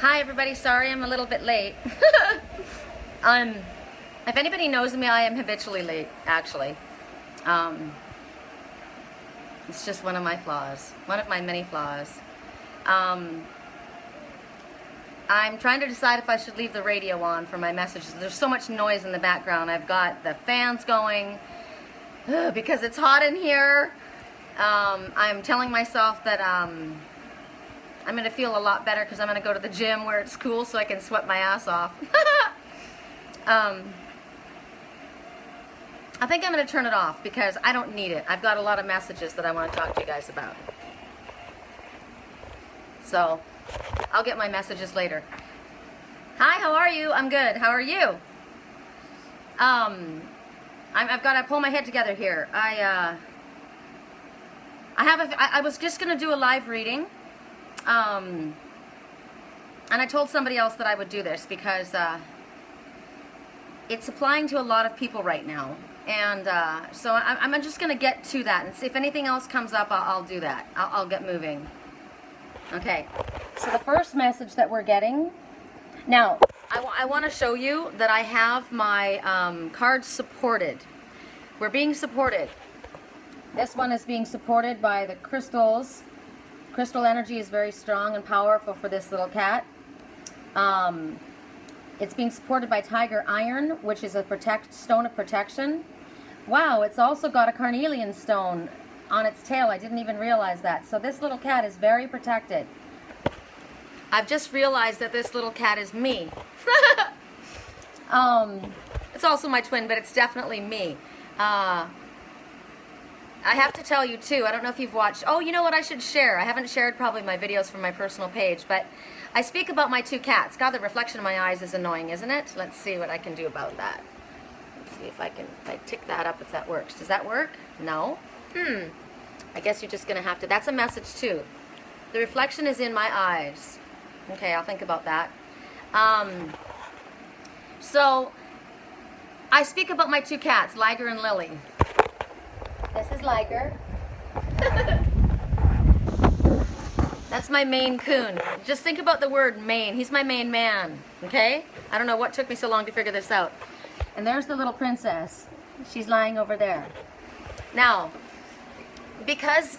Hi everybody, sorry I'm a little bit late. If anybody knows me, I am habitually late, actually. It's just one of my flaws, one of my many flaws. I'm trying to decide if I should leave the radio on for my messages. There's so much noise in the background. I've got the fans going because it's hot in here. I'm telling myself that I'm going to feel a lot better because I'm going to go to the gym where it's cool so I can sweat my ass off. I think I'm going to turn it off because I don't need it. I've got a lot of messages that I want to talk to you guys about. So, I'll get my messages later. Hi, how are you? I'm good. How are you? I've got to pull my head together here. I was just going to do a live reading. And I told somebody else that I would do this because it's applying to a lot of people right now. And so I'm just going to get to that. And see if anything else comes up, I'll do that. I'll get moving. Okay. So the first message that we're getting. Now, I want to show you that I have my cards supported. We're being supported. This one is being supported by the crystals. Crystal energy is very strong and powerful for this little cat. It's being supported by tiger iron, which is a stone of protection. Wow, it's also got a carnelian stone on its tail. I didn't even realize that. So this little cat is very protected. I've just realized that this little cat is me. It's also my twin, but it's definitely me. I have to tell you too, I don't know if you've watched, oh, you know what I should share? I haven't shared probably my videos from my personal page, but I speak about my two cats. God, the reflection in my eyes is annoying, isn't it? Let's see what I can do about that. Let's see if I tick that up, if that works. Does that work? No? I guess you're just going to have to, that's a message too. The reflection is in my eyes. Okay, I'll think about that. So, I speak about my two cats, Liger and Lily. This is Liger. That's my Maine Coon. Just think about the word Maine. He's my main man, okay? I don't know what took me so long to figure this out. And there's the little princess. She's lying over there. Now, because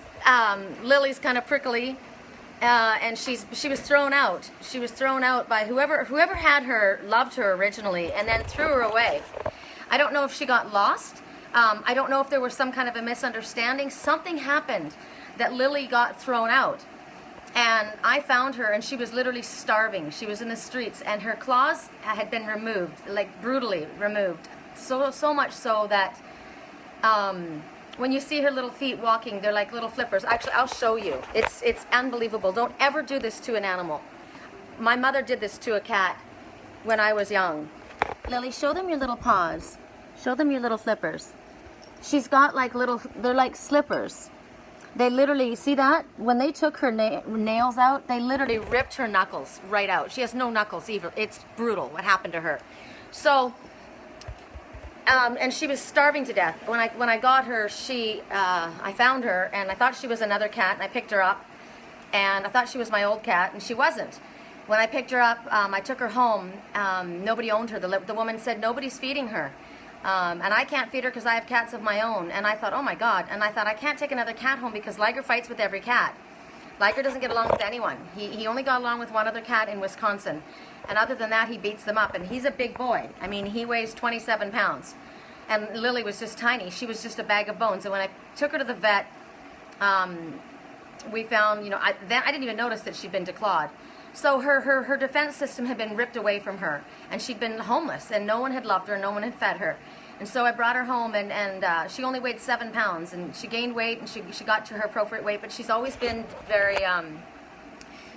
Lily's kind of prickly, and she was thrown out. She was thrown out by whoever had her, loved her originally, and then threw her away. I don't know if she got lost. I don't know if there was some kind of a misunderstanding. Something happened that Lily got thrown out. And I found her, and she was literally starving. She was in the streets, and her claws had been removed, like brutally removed. So much so that when you see her little feet walking, they're like little flippers. Actually, I'll show you. It's unbelievable. Don't ever do this to an animal. My mother did this to a cat when I was young. Lily, show them your little paws. Show them your little flippers. She's got like they're like slippers. They literally, see that? When they took her nails out, they literally ripped her knuckles right out. She has no knuckles either. It's brutal what happened to her. So, and she was starving to death. When I got her, I found her, and I thought she was another cat, and I picked her up, and I thought she was my old cat, and she wasn't. When I picked her up, I took her home. Nobody owned her. The woman said, nobody's feeding her. And I can't feed her because I have cats of my own. And I thought, oh my God. And I thought, I can't take another cat home because Liger fights with every cat. Liger doesn't get along with anyone. He only got along with one other cat in Wisconsin. And other than that, he beats them up. And he's a big boy. I mean, he weighs 27 pounds. And Lily was just tiny. She was just a bag of bones. And when I took her to the vet, we found, I didn't even notice that she'd been declawed. So her defense system had been ripped away from her, and she'd been homeless, and no one had loved her, no one had fed her. And so I brought her home, and she only weighed 7 pounds, and she gained weight, and she got to her appropriate weight, but she's always been very,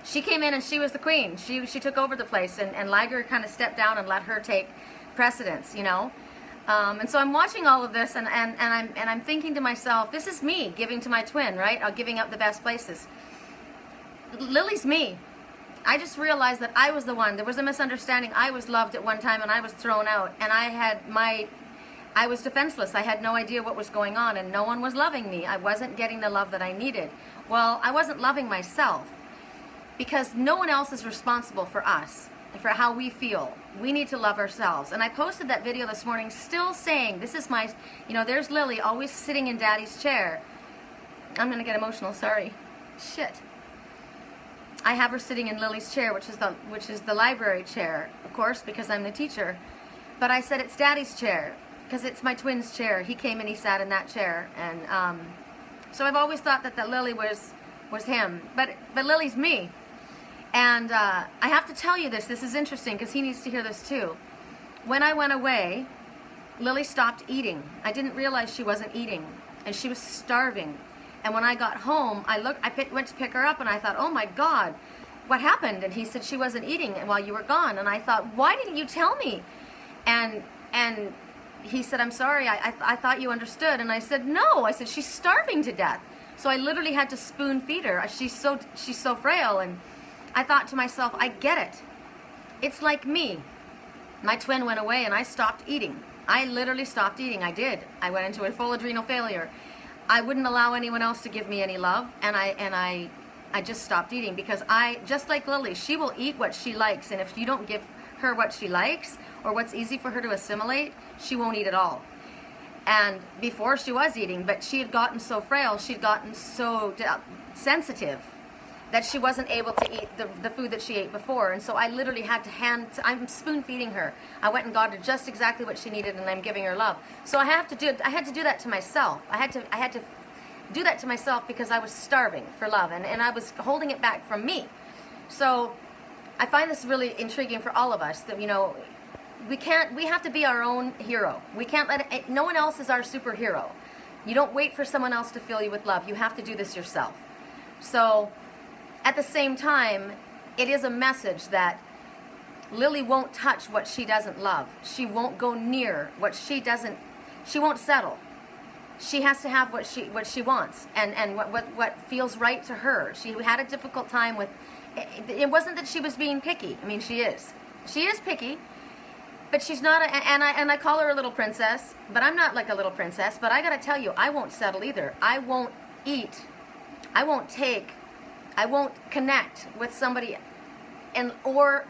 she came in and she was the queen. She took over the place, and Liger kind of stepped down and let her take precedence, And so I'm watching all of this, and I'm thinking to myself, this is me giving to my twin, right? Giving up the best places. Lily's me. I just realized that I was the one. There was a misunderstanding. I was loved at one time, and I was thrown out. And I was defenseless. I had no idea what was going on, and no one was loving me. I wasn't getting the love that I needed. Well, I wasn't loving myself. because no one else is responsible for us, for how we feel. We need to love ourselves. And I posted that video this morning still saying, this is my, you know, there's Lily always sitting in Daddy's chair. I'm going to get emotional, sorry. Shit. I have her sitting in Lily's chair, which is the library chair, of course, because I'm the teacher. But I said it's Daddy's chair, because it's my twin's chair. He came and he sat in that chair. And so I've always thought that Lily was him. But Lily's me. And I have to tell you this is interesting, because he needs to hear this too. When I went away, Lily stopped eating. I didn't realize she wasn't eating, and she was starving. And when I got home, went to pick her up, and I thought, oh my God, what happened? And he said she wasn't eating while you were gone. And I thought, why didn't you tell me? And he said, I'm sorry, I thought you understood. And I said, no. I said, she's starving to death. So I literally had to spoon feed her. She's so frail. And I thought to myself, I get it. It's like me. My twin went away and I stopped eating. I literally stopped eating. I did. I went into a full adrenal failure. I wouldn't allow anyone else to give me any love, and I just stopped eating, because just like Lily, she will eat what she likes, and if you don't give her what she likes or what's easy for her to assimilate, she won't eat at all. And before she was eating, but she had gotten so frail, she'd gotten so sensitive that she wasn't able to eat the food that she ate before. And so I literally had to I'm spoon feeding her. I went and got her just exactly what she needed, and I'm giving her love. So I had to do that to myself. I had to do that to myself, because I was starving for love, and I was holding it back from me. So I find this really intriguing for all of us, that, you know, we have to be our own hero. We can't no one else is our superhero. You don't wait for someone else to fill you with love. You have to do this yourself. So at the same time, it is a message that Lily won't touch what she doesn't love. She won't go near what she won't settle. She has to have what she wants, and what feels right to her. She had a difficult time with, it wasn't that she was being picky. I mean, she is picky, but she's not, and I call her a little princess, but I'm not like a little princess. But I gotta tell you, I won't settle either. I won't eat. I won't take. I won't connect with somebody or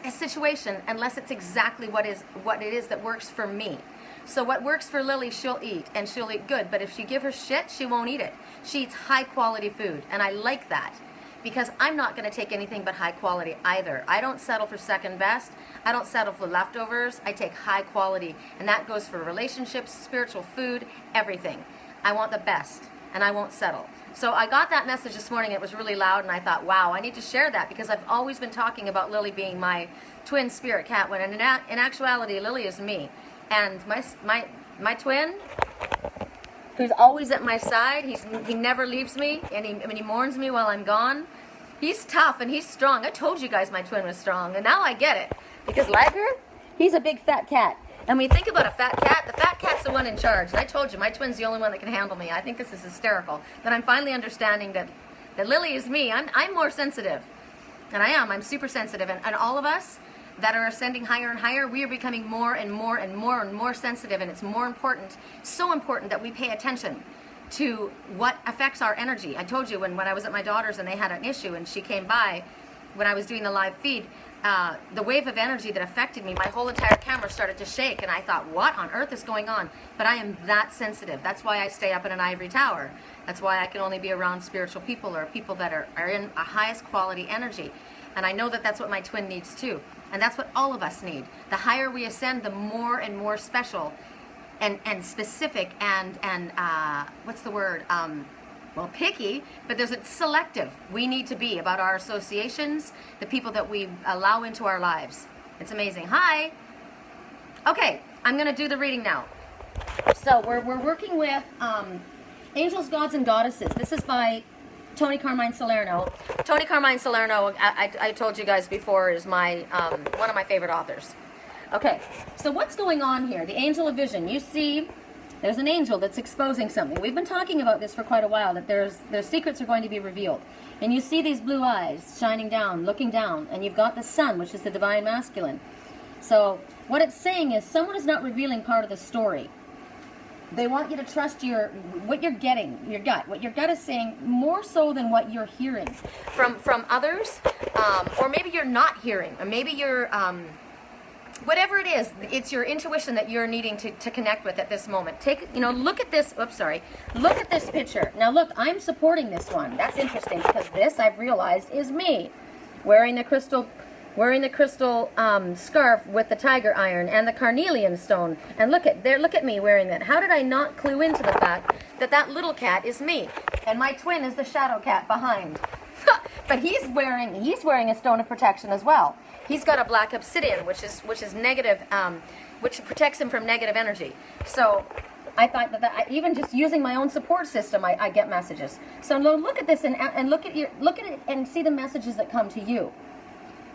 a situation unless it's exactly what it is that works for me. So what works for Lily, she'll eat, and she'll eat good. But if you give her shit, she won't eat it. She eats high quality food, and I like that, because I'm not going to take anything but high quality either. I don't settle for second best. I don't settle for leftovers. I take high quality, and that goes for relationships, spiritual food, everything. I want the best, and I won't settle. So I got that message this morning. It was really loud, and I thought, wow, I need to share that, because I've always been talking about Lily being my twin spirit cat, when in actuality, Lily is me. And my twin, who's always at my side, he never leaves me, and he mourns me while I'm gone. He's tough and he's strong. I told you guys my twin was strong, and now I get it, because Liger, he's a big fat cat. And when you think about a fat cat, the fat cat's the one in charge. And I told you, my twin's the only one that can handle me. I think this is hysterical. That I'm finally understanding that Lily is me. I'm more sensitive. And I am. I'm super sensitive. And all of us that are ascending higher and higher, we are becoming more and more and more and more sensitive. And it's more important, so important, that we pay attention to what affects our energy. I told you when I was at my daughter's and they had an issue, and she came by when I was doing the live feed, the wave of energy that affected me, my whole entire camera started to shake, and I thought, what on earth is going on? But I am that sensitive. That's why I stay up in an ivory tower. That's why I can only be around spiritual people, or people that are in a highest quality energy. And I know that that's what my twin needs too. And that's what all of us need. The higher we ascend, the more and more special and specific and what's the word? Well, picky, but there's a selective we need to be about our associations, the people that we allow into our lives. It's amazing. Hi. Okay, I'm going to do the reading now. So we're working with Angels, Gods, and Goddesses. This is by Tony Carmine Salerno. Tony Carmine Salerno, I told you guys before, is my one of my favorite authors. Okay, so what's going on here? The Angel of Vision. You see, there's an angel that's exposing something. We've been talking about this for quite a while, that their secrets are going to be revealed. And you see these blue eyes shining down, looking down, and you've got the sun, which is the divine masculine. So what it's saying is someone is not revealing part of the story. They want you to trust what you're getting, your gut. What your gut is saying more so than what you're hearing from others, or maybe you're not hearing, or maybe you're, whatever it is, it's your intuition that you're needing to connect with at this moment. Look at this, oops, sorry. Look at this picture. Now look, I'm supporting this one. That's interesting because this, I've realized, is me. Wearing the crystal scarf with the tiger iron and the carnelian stone. And look at me wearing that. How did I not clue into the fact that that little cat is me? And my twin is the shadow cat behind. But he's wearing a stone of protection as well. He's got a black obsidian, which is negative, which protects him from negative energy. So I thought that even just using my own support system, I get messages. So look at this and look at it and see the messages that come to you.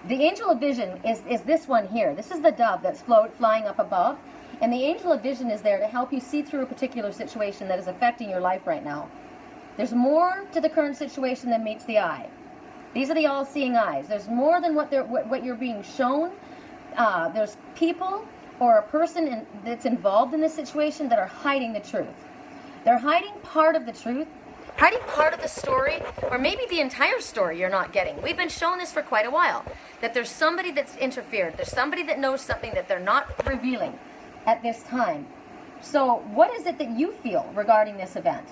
The angel of vision is this one here. This is the dove that's flying up above. And the angel of vision is there to help you see through a particular situation that is affecting your life right now. There's more to the current situation than meets the eye. These are the all-seeing eyes. There's more than what you're being shown. There's people or a person that's involved in this situation that are hiding the truth. They're hiding part of the truth, hiding part of the story, or maybe the entire story you're not getting. We've been shown this for quite a while, that there's somebody that's interfered. There's somebody that knows something that they're not revealing at this time. So what is it that you feel regarding this event?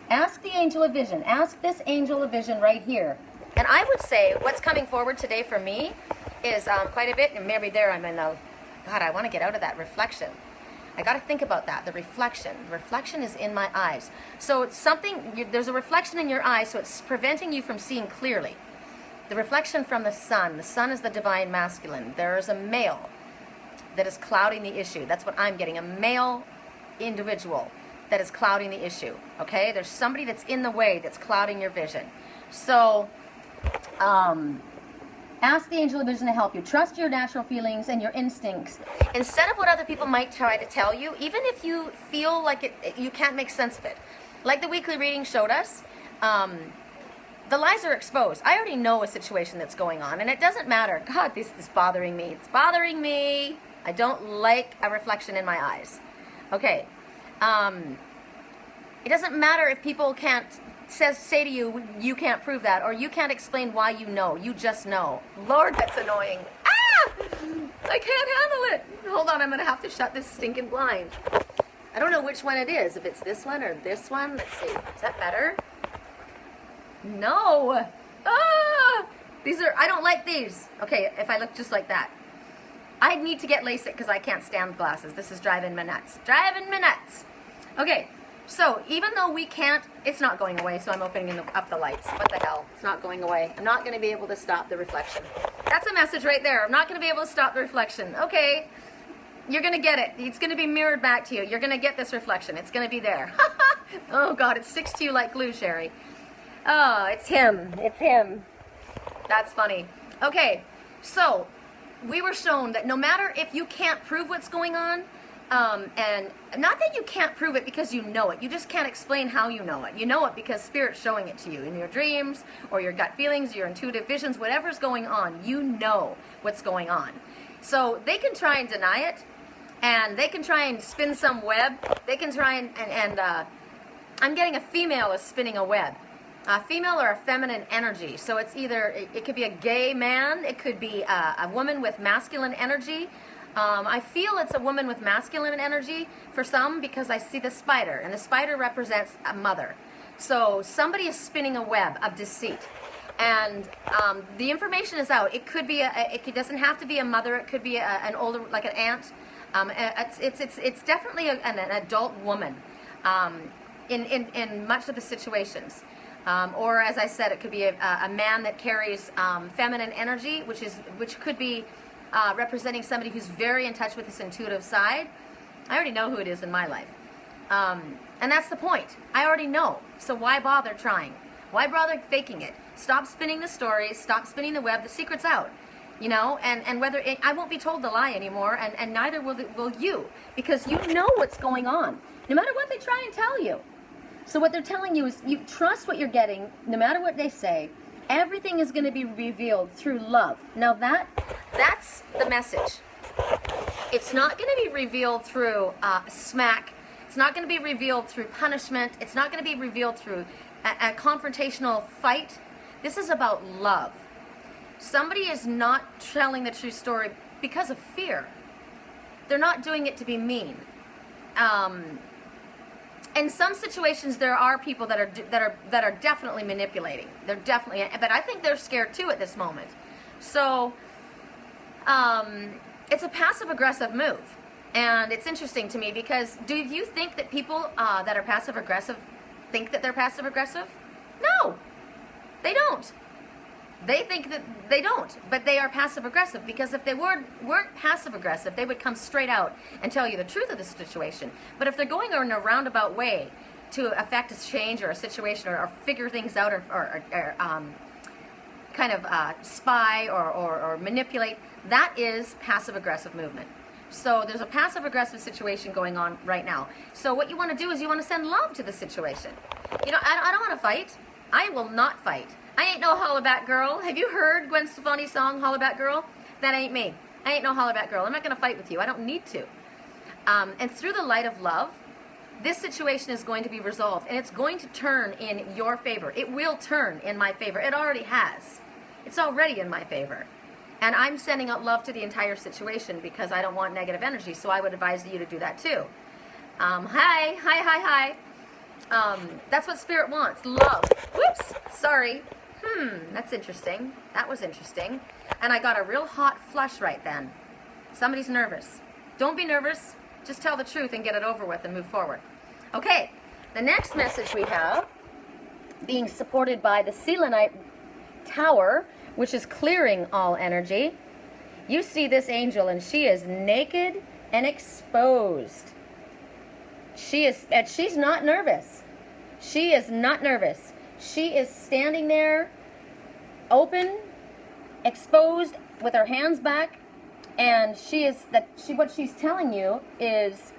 Ask the angel of vision. Ask this angel of vision right here. And I would say what's coming forward today for me is quite a bit, and maybe there I'm in the, God, I want to get out of that reflection. I got to think about that, the reflection. The reflection is in my eyes. So it's something, there's a reflection in your eyes, so it's preventing you from seeing clearly. The reflection from the sun is the divine masculine. There is a male that is clouding the issue. That's what I'm getting, a male individual that is clouding the issue, okay? There's somebody that's in the way that's clouding your vision. So, ask the angel of vision to help you. Trust your natural feelings and your instincts. Instead of what other people might try to tell you, even if you feel like you can't make sense of it. Like the weekly reading showed us, the lies are exposed. I already know a situation that's going on, and it doesn't matter. God, this is bothering me. It's bothering me. I don't like a reflection in my eyes. Okay. It doesn't matter if people can't say to you, you can't prove that, or you can't explain why you know. You just know. Lord, that's annoying. Ah! I can't handle it. Hold on, I'm going to have to shut this stinking blind. I don't know which one it is, if it's this one or this one. Let's see. Is that better? No. Ah! I don't like these. Okay, if I look just like that. I need to get LASIK because I can't stand glasses. This is driving me nuts. Driving me nuts. Okay. So, even though we can't, it's not going away, so I'm opening up the lights. What the hell? It's not going away. I'm not going to be able to stop the reflection. That's a message right there. I'm not going to be able to stop the reflection. Okay, you're going to get it. It's going to be mirrored back to you. You're going to get this reflection. It's going to be there. Oh, God, it sticks to you like glue, Sherry. Oh, it's him. It's him. That's funny. Okay, so we were shown that no matter if you can't prove what's going on, and not that you can't prove it because you know it. You just can't explain how you know it. You know it because Spirit's showing it to you in your dreams or your gut feelings, your intuitive visions, whatever's going on. You know what's going on. So they can try and deny it, and they can try and spin some web. They can try and I'm getting a female is spinning a web. A female or a feminine energy. So it's either, it could be a gay man, it could be a woman with masculine energy. I feel it's a woman with masculine energy for some because I see the spider, and the spider represents a mother. So somebody is spinning a web of deceit, and the information is out. It could be it doesn't have to be a mother. It could be an older, like an aunt. It's definitely an adult woman in much of the situations. Or as I said, it could be a man that carries feminine energy, which could be representing somebody who's very in touch with this intuitive side. I already know who it is in my life. And that's the point. I already know. So why bother trying? Why bother faking it? Stop spinning the stories. Stop spinning the web. The secret's out. You know, and whether I won't be told the lie anymore, and neither will you, because you know what's going on, no matter what they try and tell you. So what they're telling you is you trust what you're getting, no matter what they say. Everything is going to be revealed through love. Now that's the message. It's not going to be revealed through smack It's not going to be revealed through punishment. It's not going to be revealed through a confrontational fight. This is about love. Somebody is not telling the true story because of fear. They're not doing it to be mean. In some situations, there are people that are definitely manipulating. They're definitely, but I think they're scared too at this moment. So it's a passive-aggressive move, and it's interesting to me because do you think that people that are passive-aggressive think that they're passive-aggressive? No, they don't. They think that they don't, but they are passive-aggressive because if they weren't passive-aggressive, they would come straight out and tell you the truth of the situation. But if they're going in a roundabout way to affect a change or a situation or figure things out or kind of spy or manipulate, that is passive-aggressive movement. So there's a passive-aggressive situation going on right now. So what you want to do is you want to send love to the situation. You know, I don't want to fight. I will not fight. I ain't no hollaback girl. Have you heard Gwen Stefani's song, Hollaback Girl? That ain't me. I ain't no hollaback girl. I'm not going to fight with you. I don't need to. And through the light of love, this situation is going to be resolved. And it's going to turn in your favor. It will turn in my favor. It already has. It's already in my favor. And I'm sending out love to the entire situation because I don't want negative energy. So I would advise you to do that too. Hi. That's what Spirit wants. Love. Whoops. Sorry. That's interesting. That was interesting. And I got a real hot flush right then. Somebody's nervous. Don't be nervous. Just tell the truth and get it over with and move forward. Okay. The next message we have, being supported by the Selenite Tower, which is clearing all energy. You see this angel and she is naked and exposed. She's not nervous. She is not nervous. She is standing there, open, exposed, with her hands back, and what she's telling you is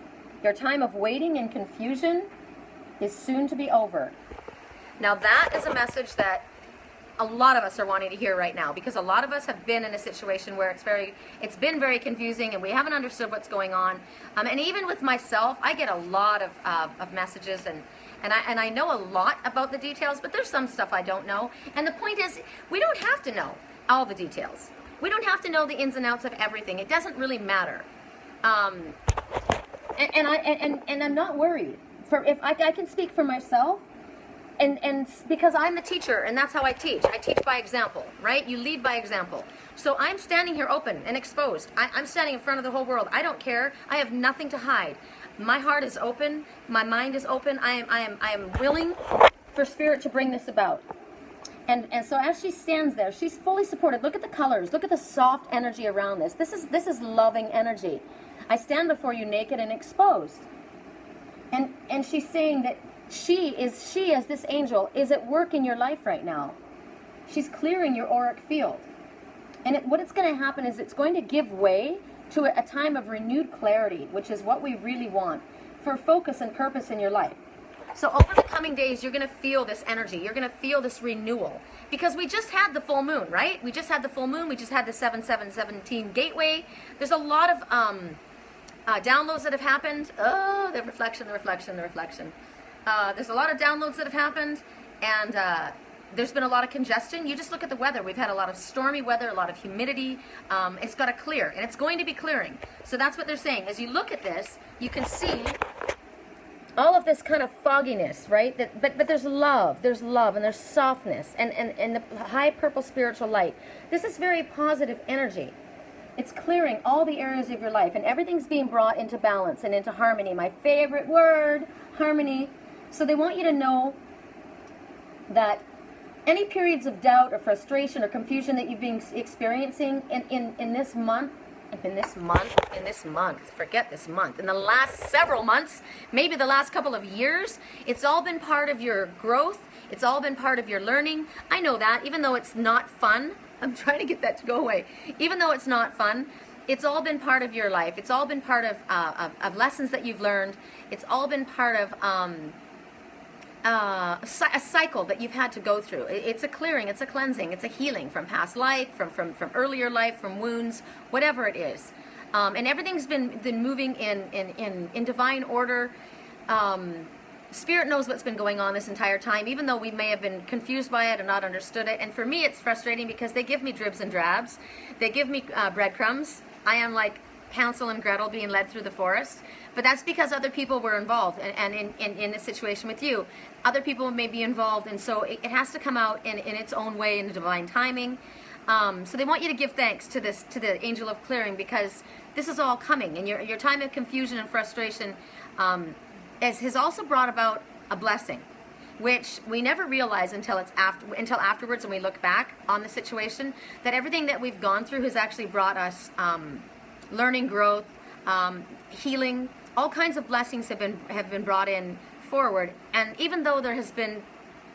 your time of waiting and confusion is soon to be over. Now that is a message that a lot of us are wanting to hear right now, because a lot of us have been in a situation where it's been very confusing and we haven't understood what's going on. And even with myself, I get a lot of messages and I know a lot about the details, but there's some stuff I don't know. And the point is, we don't have to know all the details. We don't have to know the ins and outs of everything. It doesn't really matter. And I'm not worried. If I can speak for myself. And because I'm the teacher, and that's how I teach. I teach by example, right? You lead by example. So I'm standing here open and exposed. I'm standing in front of the whole world. I don't care. I have nothing to hide. My heart is open. My mind is open. I am willing for Spirit to bring this about. And so as she stands there, she's fully supported. Look at the colors. Look at the soft energy around this. This is loving energy. I stand before you naked and exposed. And she's saying that she as this angel is at work in your life right now. She's clearing your auric field. And what it's going to happen is it's going to give way to a time of renewed clarity, which is what we really want, for focus and purpose in your life. So over the coming days, you're going to feel this energy. You're going to feel this renewal. Because we just had the full moon, right? We just had the full moon. We just had the 7717 gateway. There's a lot of downloads that have happened. Oh, the reflection. There's a lot of downloads that have happened, and there's been a lot of congestion. You just look at the weather. We've had a lot of stormy weather, a lot of humidity. It's got to clear, and it's going to be clearing. So that's what they're saying. As you look at this, you can see all of this kind of fogginess, right? But there's love, and there's softness, and the high purple spiritual light. This is very positive energy. It's clearing all the areas of your life, and everything's being brought into balance and into harmony. My favorite word, harmony. So they want you to know that any periods of doubt or frustration or confusion that you've been experiencing in this month, forget this month, in the last several months, maybe the last couple of years, it's all been part of your growth. It's all been part of your learning. I know that, even though it's not fun. I'm trying to get that to go away. Even though it's not fun, it's all been part of your life. It's all been part of lessons that you've learned. It's all been part of a cycle that you've had to go through. It's a clearing, it's a cleansing, it's a healing from past life, from earlier life, from wounds, whatever it is. And everything's been moving in divine order. Spirit knows what's been going on this entire time, even though we may have been confused by it and not understood it. And for me, it's frustrating because they give me dribs and drabs. They give me breadcrumbs. I am like Hansel and Gretel being led through the forest. But that's because other people were involved, and in this situation with you, other people may be involved, and so it has to come out in its own way, in the divine timing. So they want you to give thanks to the angel of clearing, because this is all coming, and your time of confusion and frustration has also brought about a blessing, which we never realize until afterwards, when we look back on the situation, that everything that we've gone through has actually brought us learning, growth, healing. All kinds of blessings have been brought in forward. And even though there has been,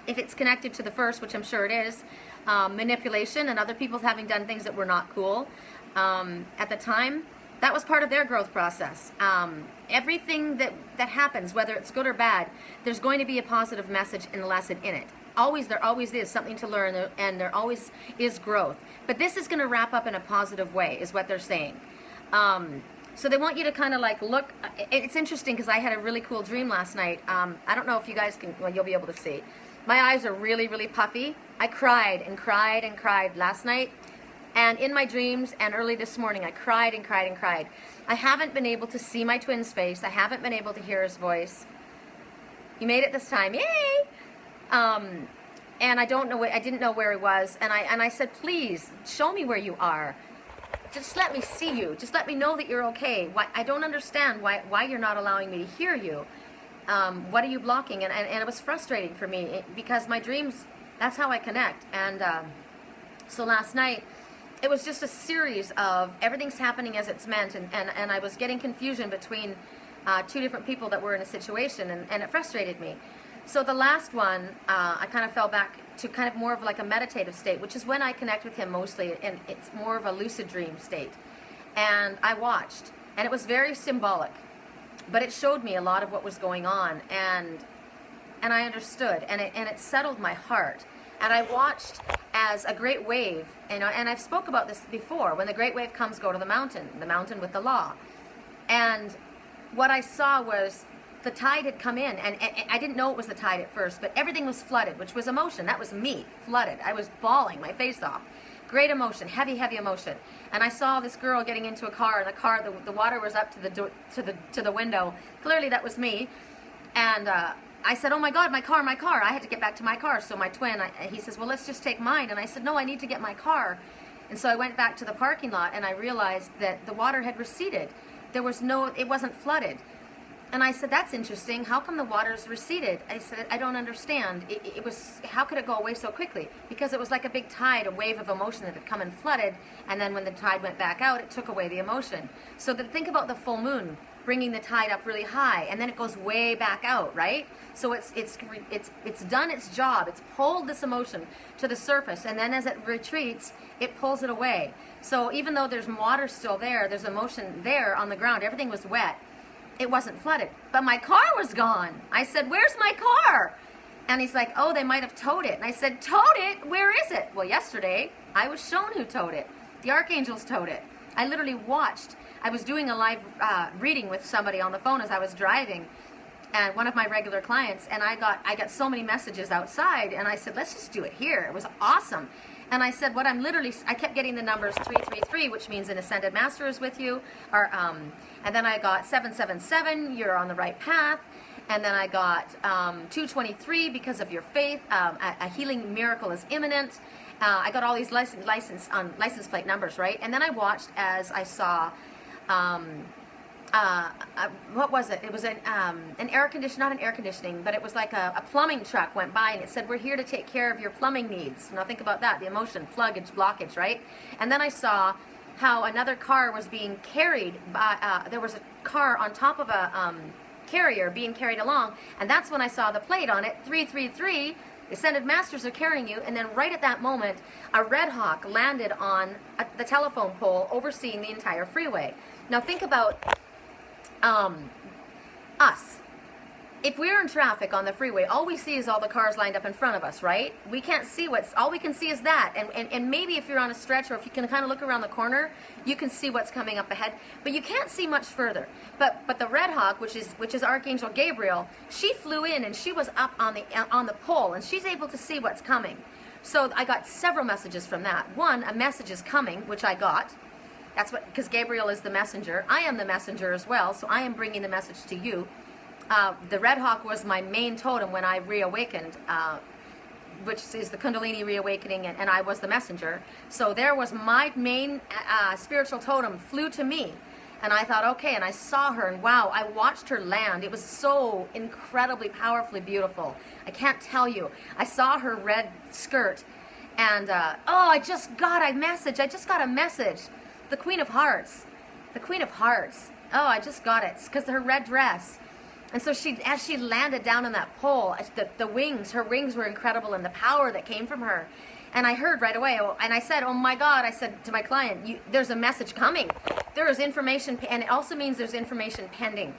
if it's connected to the first, which I'm sure it is, manipulation and other people having done things that were not cool at the time, that was part of their growth process. Everything that happens, whether it's good or bad, there's going to be a positive message and lesson in it. There always is something to learn, and there always is growth. But this is going to wrap up in a positive way, is what they're saying. So they want you to kind of like look. It's interesting because I had a really cool dream last night. I don't know if you guys can, well, you'll be able to see. My eyes are really, really puffy. I cried and cried and cried last night. And in my dreams and early this morning, I cried and cried and cried. I haven't been able to see my twin's face. I haven't been able to hear his voice. He made it this time. Yay! And I didn't know where he was. And I said, please, show me where you are. Just let me see you. Just let me know that you're okay. I don't understand why you're not allowing me to hear you. What are you blocking? And it was frustrating for me because my dreams, that's how I connect. And so last night, it was just a series of everything's happening as it's meant. And I was getting confusion between two different people that were in a situation. And it frustrated me. So the last one, I kind of fell back to kind of more of like a meditative state, which is when I connect with him mostly, and it's more of a lucid dream state. And I watched, and it was very symbolic, but it showed me a lot of what was going on, and I understood, and it settled my heart. And I watched as a great wave, and I've spoke about this before. When the great wave comes, go to the mountain with the law. And what I saw was the tide had come in, and I didn't know it was the tide at first, but everything was flooded, which was emotion. That was me, flooded. I was bawling my face off. Great emotion, heavy, heavy emotion. And I saw this girl getting into a car, and the water was up to the window. Clearly that was me. And I said, oh my God, my car. I had to get back to my car. So my twin, he says, well, let's just take mine. And I said, no, I need to get my car. And so I went back to the parking lot, and I realized that the water had receded. It wasn't flooded. And I said, that's interesting. How come the water's receded? I said, I don't understand. How could it go away so quickly? Because it was like a big tide, a wave of emotion that had come and flooded, and then when the tide went back out, it took away the emotion. So think about the full moon bringing the tide up really high, and then it goes way back out, right? So it's done its job. It's pulled this emotion to the surface, and then as it retreats, it pulls it away. So even though there's water still there, there's emotion there on the ground. Everything was wet. It wasn't flooded, but my car was gone. I said, where's my car? And he's like, oh, they might have towed it. And I said, towed it? Where is it? Well, yesterday, I was shown who towed it. The Archangels towed it. I literally watched. I was doing a live reading with somebody on the phone as I was driving, and one of my regular clients, and I got so many messages outside, and I said, let's just do it here. It was awesome. And I said, I kept getting the numbers 333, which means an ascended master is with you. And then I got 777, you're on the right path. And then I got 223, because of your faith, a healing miracle is imminent. I got all these license plate numbers, right? And then I watched as I saw, what was it? It was an air conditioning, not an air conditioning, but it was like a plumbing truck went by, and it said, we're here to take care of your plumbing needs. Now think about that, the emotion, pluggage, blockage, right? And then I saw how another car was being carried by, there was a car on top of a carrier being carried along, and that's when I saw the plate on it, 333, the Ascended Masters are carrying you. And then right at that moment, a Red Hawk landed on the telephone pole overseeing the entire freeway. Now think about us. if we're in traffic on the freeway, all we see is all the cars lined up in front of us, right? We can't see all we can see is that. And maybe if you're on a stretch, or if you can kind of look around the corner, you can see what's coming up ahead, but you can't see much further. But the Red Hawk, which is Archangel Gabriel, she flew in and she was up on the pole, and she's able to see what's coming. So I got several messages from that. One, a message is coming, which I got. That's what, because Gabriel is the messenger. I am the messenger as well, so I am bringing the message to you. The Red Hawk was my main totem when I reawakened, which is the Kundalini reawakening, and I was the messenger. So there was my main spiritual totem flew to me, and I thought, okay, and I saw her, and wow, I watched her land. It was so incredibly powerfully beautiful. I can't tell you. I saw her red skirt, and I just got a message. The Queen of Hearts. The Queen of Hearts. Oh, I just got it. It's because of her red dress. And so as she landed down on that pole, her wings were incredible, and the power that came from her. And I heard right away, and I said, oh my God, I said to my client, there's a message coming. There is information, and it also means there's information pending.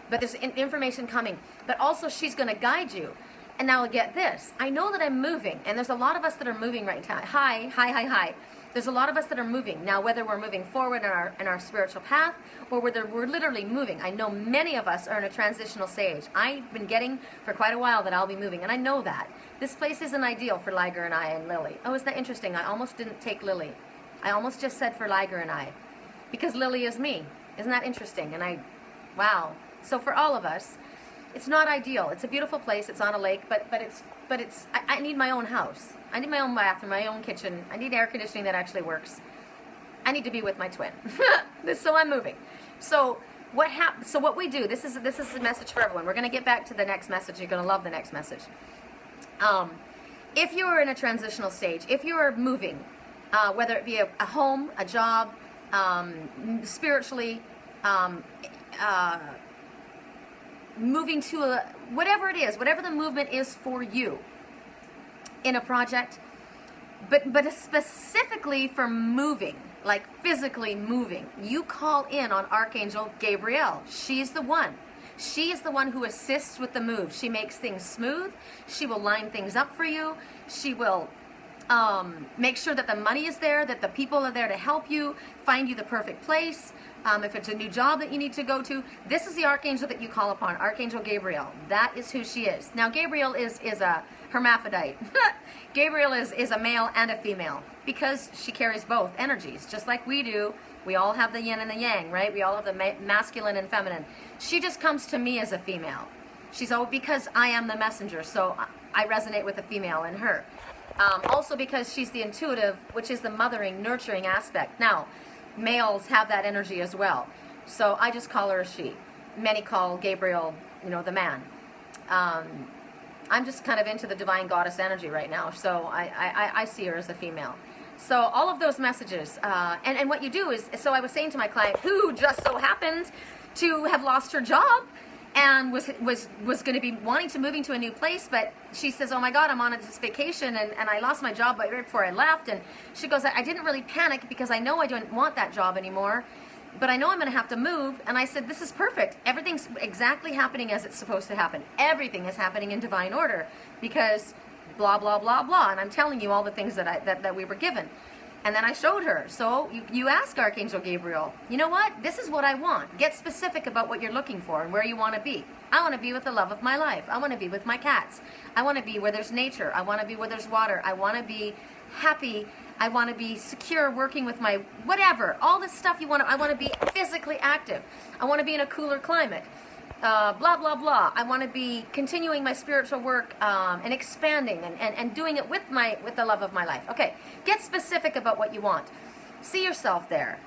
But there's information coming. But also she's going to guide you. And now get this. I know that I'm moving, and there's a lot of us that are moving right now. Hi. There's a lot of us that are moving. Now, whether we're moving forward in our spiritual path, or whether we're literally moving. I know many of us are in a transitional stage. I've been getting for quite a while that I'll be moving, and I know that. This place isn't ideal for Liger and I and Lily. Oh, isn't that interesting? I almost didn't take Lily. I almost just said for Liger and I. Because Lily is me. Isn't that interesting? And wow. So for all of us, it's not ideal. It's a beautiful place. It's on a lake, but I need my own house. I need my own bathroom, my own kitchen. I need air conditioning that actually works. I need to be with my twin. So I'm moving. So what we do, this is a message for everyone. We're going to get back to the next message. You're going to love the next message. If you are in a transitional stage, if you are moving, whether it be a home, a job, spiritually, moving to whatever it is, whatever the movement is for you in a project, but specifically for moving, like physically moving, you call in on Archangel Gabriel. She's the one. She is the one who assists with the move. She makes things smooth. She will line things up for you. She will make sure that the money is there, that the people are there to help you, find you the perfect place. If it's a new job that you need to go to, this is the archangel that you call upon, Archangel Gabriel. That is who she is. Now, Gabriel is a hermaphrodite. Gabriel is a male and a female because she carries both energies, just like we do. We all have the yin and the yang, right? We all have the masculine and feminine. She just comes to me as a female. Because I am the messenger, so I resonate with the female in her. Also because she's the intuitive, which is the mothering, nurturing aspect. Now, males have that energy as well. So I just call her a she. Many call Gabriel, the man. I'm just kind of into the divine goddess energy right now, so I see her as a female. So all of those messages, and what you do is, so I was saying to my client, who just so happened to have lost her job, and was going to be wanting to moving to a new place, but she says, oh my God, I'm on this vacation, and I lost my job right before I left, and she goes, I didn't really panic because I know I don't want that job anymore, but I know I'm going to have to move. And I said, this is perfect. Everything's exactly happening as it's supposed to happen. Everything is happening in divine order because blah, blah, blah, blah, and I'm telling you all the things that we were given. And then I showed her. So you ask Archangel Gabriel, you know what? This is what I want. Get specific about what you're looking for and where you want to be. I want to be with the love of my life. I want to be with my cats. I want to be where there's nature. I want to be where there's water. I want to be happy. I want to be secure working with my whatever. All this stuff you want to. I want to be physically active. I want to be in a cooler climate. Blah, blah, blah. I want to be continuing my spiritual work and expanding and doing it with the love of my life. Okay, get specific about what you want. See yourself there.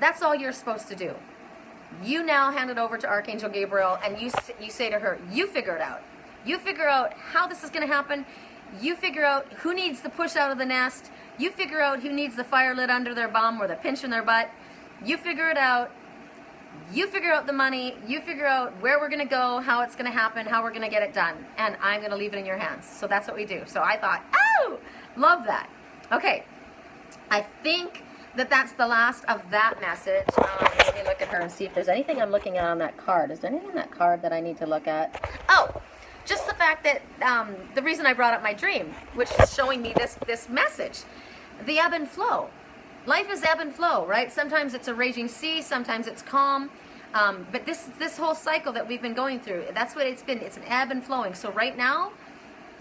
That's all you're supposed to do. You now hand it over to Archangel Gabriel, and you say to her, you figure it out. You figure out how this is going to happen. You figure out who needs the push out of the nest. You figure out who needs the fire lit under their bum or the pinch in their butt. You figure it out. You figure out the money, you figure out where we're going to go, how it's going to happen, how we're going to get it done, and I'm going to leave it in your hands. So that's what we do. So I thought, oh, love that. Okay, I think that's the last of that message. Let me look at her and see if there's anything I'm looking at on that card. Is there anything on that card that I need to look at? Oh, just the fact that the reason I brought up my dream, which is showing me this message, the ebb and flow. Life is ebb and flow, right? Sometimes it's a raging sea, sometimes it's calm. But this whole cycle that we've been going through, that's what it's been. It's an ebb and flowing. So right now,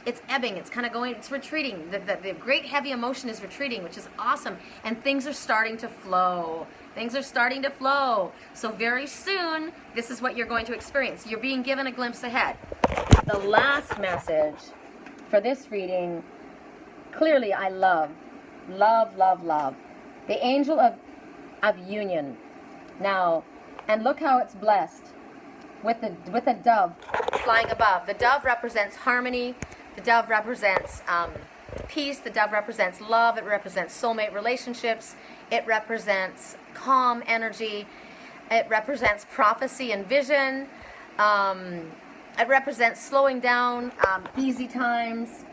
it's ebbing. It's kind of going, it's retreating. The great heavy emotion is retreating, which is awesome. And things are starting to flow. Things are starting to flow. So very soon, this is what you're going to experience. You're being given a glimpse ahead. The last message for this reading, clearly I love. The angel of union. Now, and look how it's blessed with a dove flying above. The dove represents harmony. The dove represents peace. The dove represents love. It represents soulmate relationships. It represents calm energy. It represents prophecy and vision. It represents slowing down, easy times.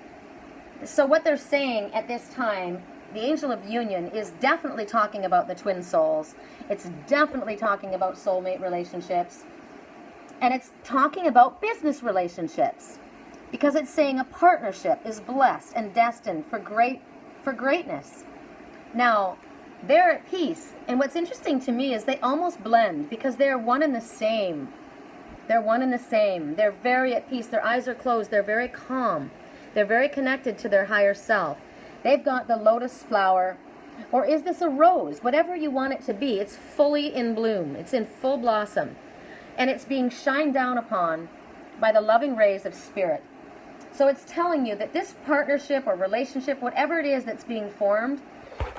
So what they're saying at this time, the angel of union is definitely talking about the twin souls. It's definitely talking about soulmate relationships. And it's talking about business relationships. Because it's saying a partnership is blessed and destined for greatness. Now, they're at peace. And what's interesting to me is they almost blend because they're one and the same. They're one and the same. They're very at peace. Their eyes are closed. They're very calm. They're very connected to their higher self. They've got the lotus flower, or is this a rose? Whatever you want it to be, it's fully in bloom. It's in full blossom. And it's being shined down upon by the loving rays of spirit. So it's telling you that this partnership or relationship, whatever it is that's being formed,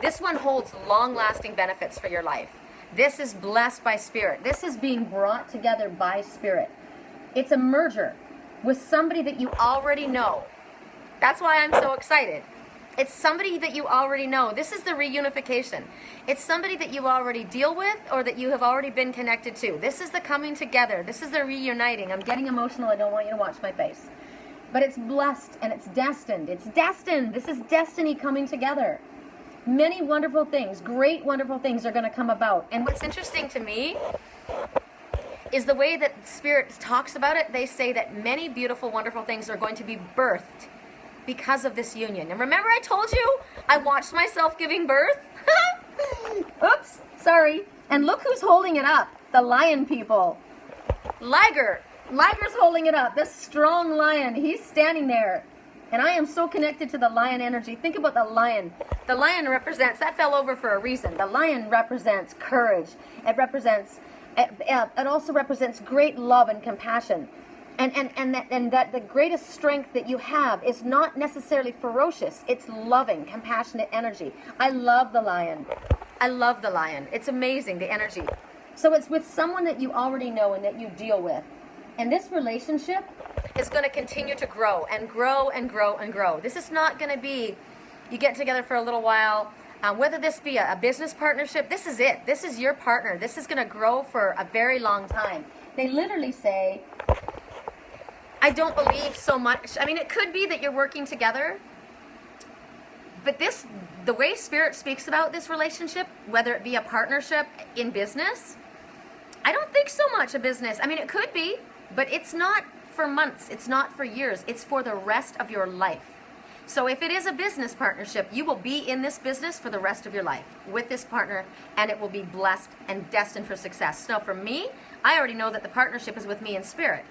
this one holds long-lasting benefits for your life. This is blessed by spirit. This is being brought together by spirit. It's a merger with somebody that you already know. That's why I'm so excited. It's somebody that you already know. This is the reunification. It's somebody that you already deal with or that you have already been connected to. This is the coming together. This is the reuniting. I'm getting emotional. I don't want you to watch my face. But it's blessed and it's destined. It's destined. This is destiny coming together. Many wonderful things, great wonderful things are going to come about. And what's interesting to me is the way that Spirit talks about it. They say that many beautiful, wonderful things are going to be birthed because of this union. And remember I told you I watched myself giving birth? Oops, sorry. And look who's holding it up. The lion people. Liger's holding it up. This strong lion. He's standing there. And I am so connected to the lion energy. Think about the lion. The lion represents, that fell over for a reason. The lion represents courage. It also represents great love and compassion. And that the greatest strength that you have is not necessarily ferocious. It's loving, compassionate energy. I love the lion. I love the lion. It's amazing, the energy. So it's with someone that you already know and that you deal with. And this relationship is going to continue to grow and grow and grow and grow. This is not going to be, you get together for a little while, whether this be a business partnership, this is it. This is your partner. This is going to grow for a very long time. They literally say, I don't believe so much. I mean, it could be that you're working together, but the way Spirit speaks about this relationship, whether it be a partnership in business, I don't think so much a business. I mean, it could be, but it's not for months. It's not for years. It's for the rest of your life. So if it is a business partnership, you will be in this business for the rest of your life with this partner, and it will be blessed and destined for success. So for me, I already know that the partnership is with me in spirit.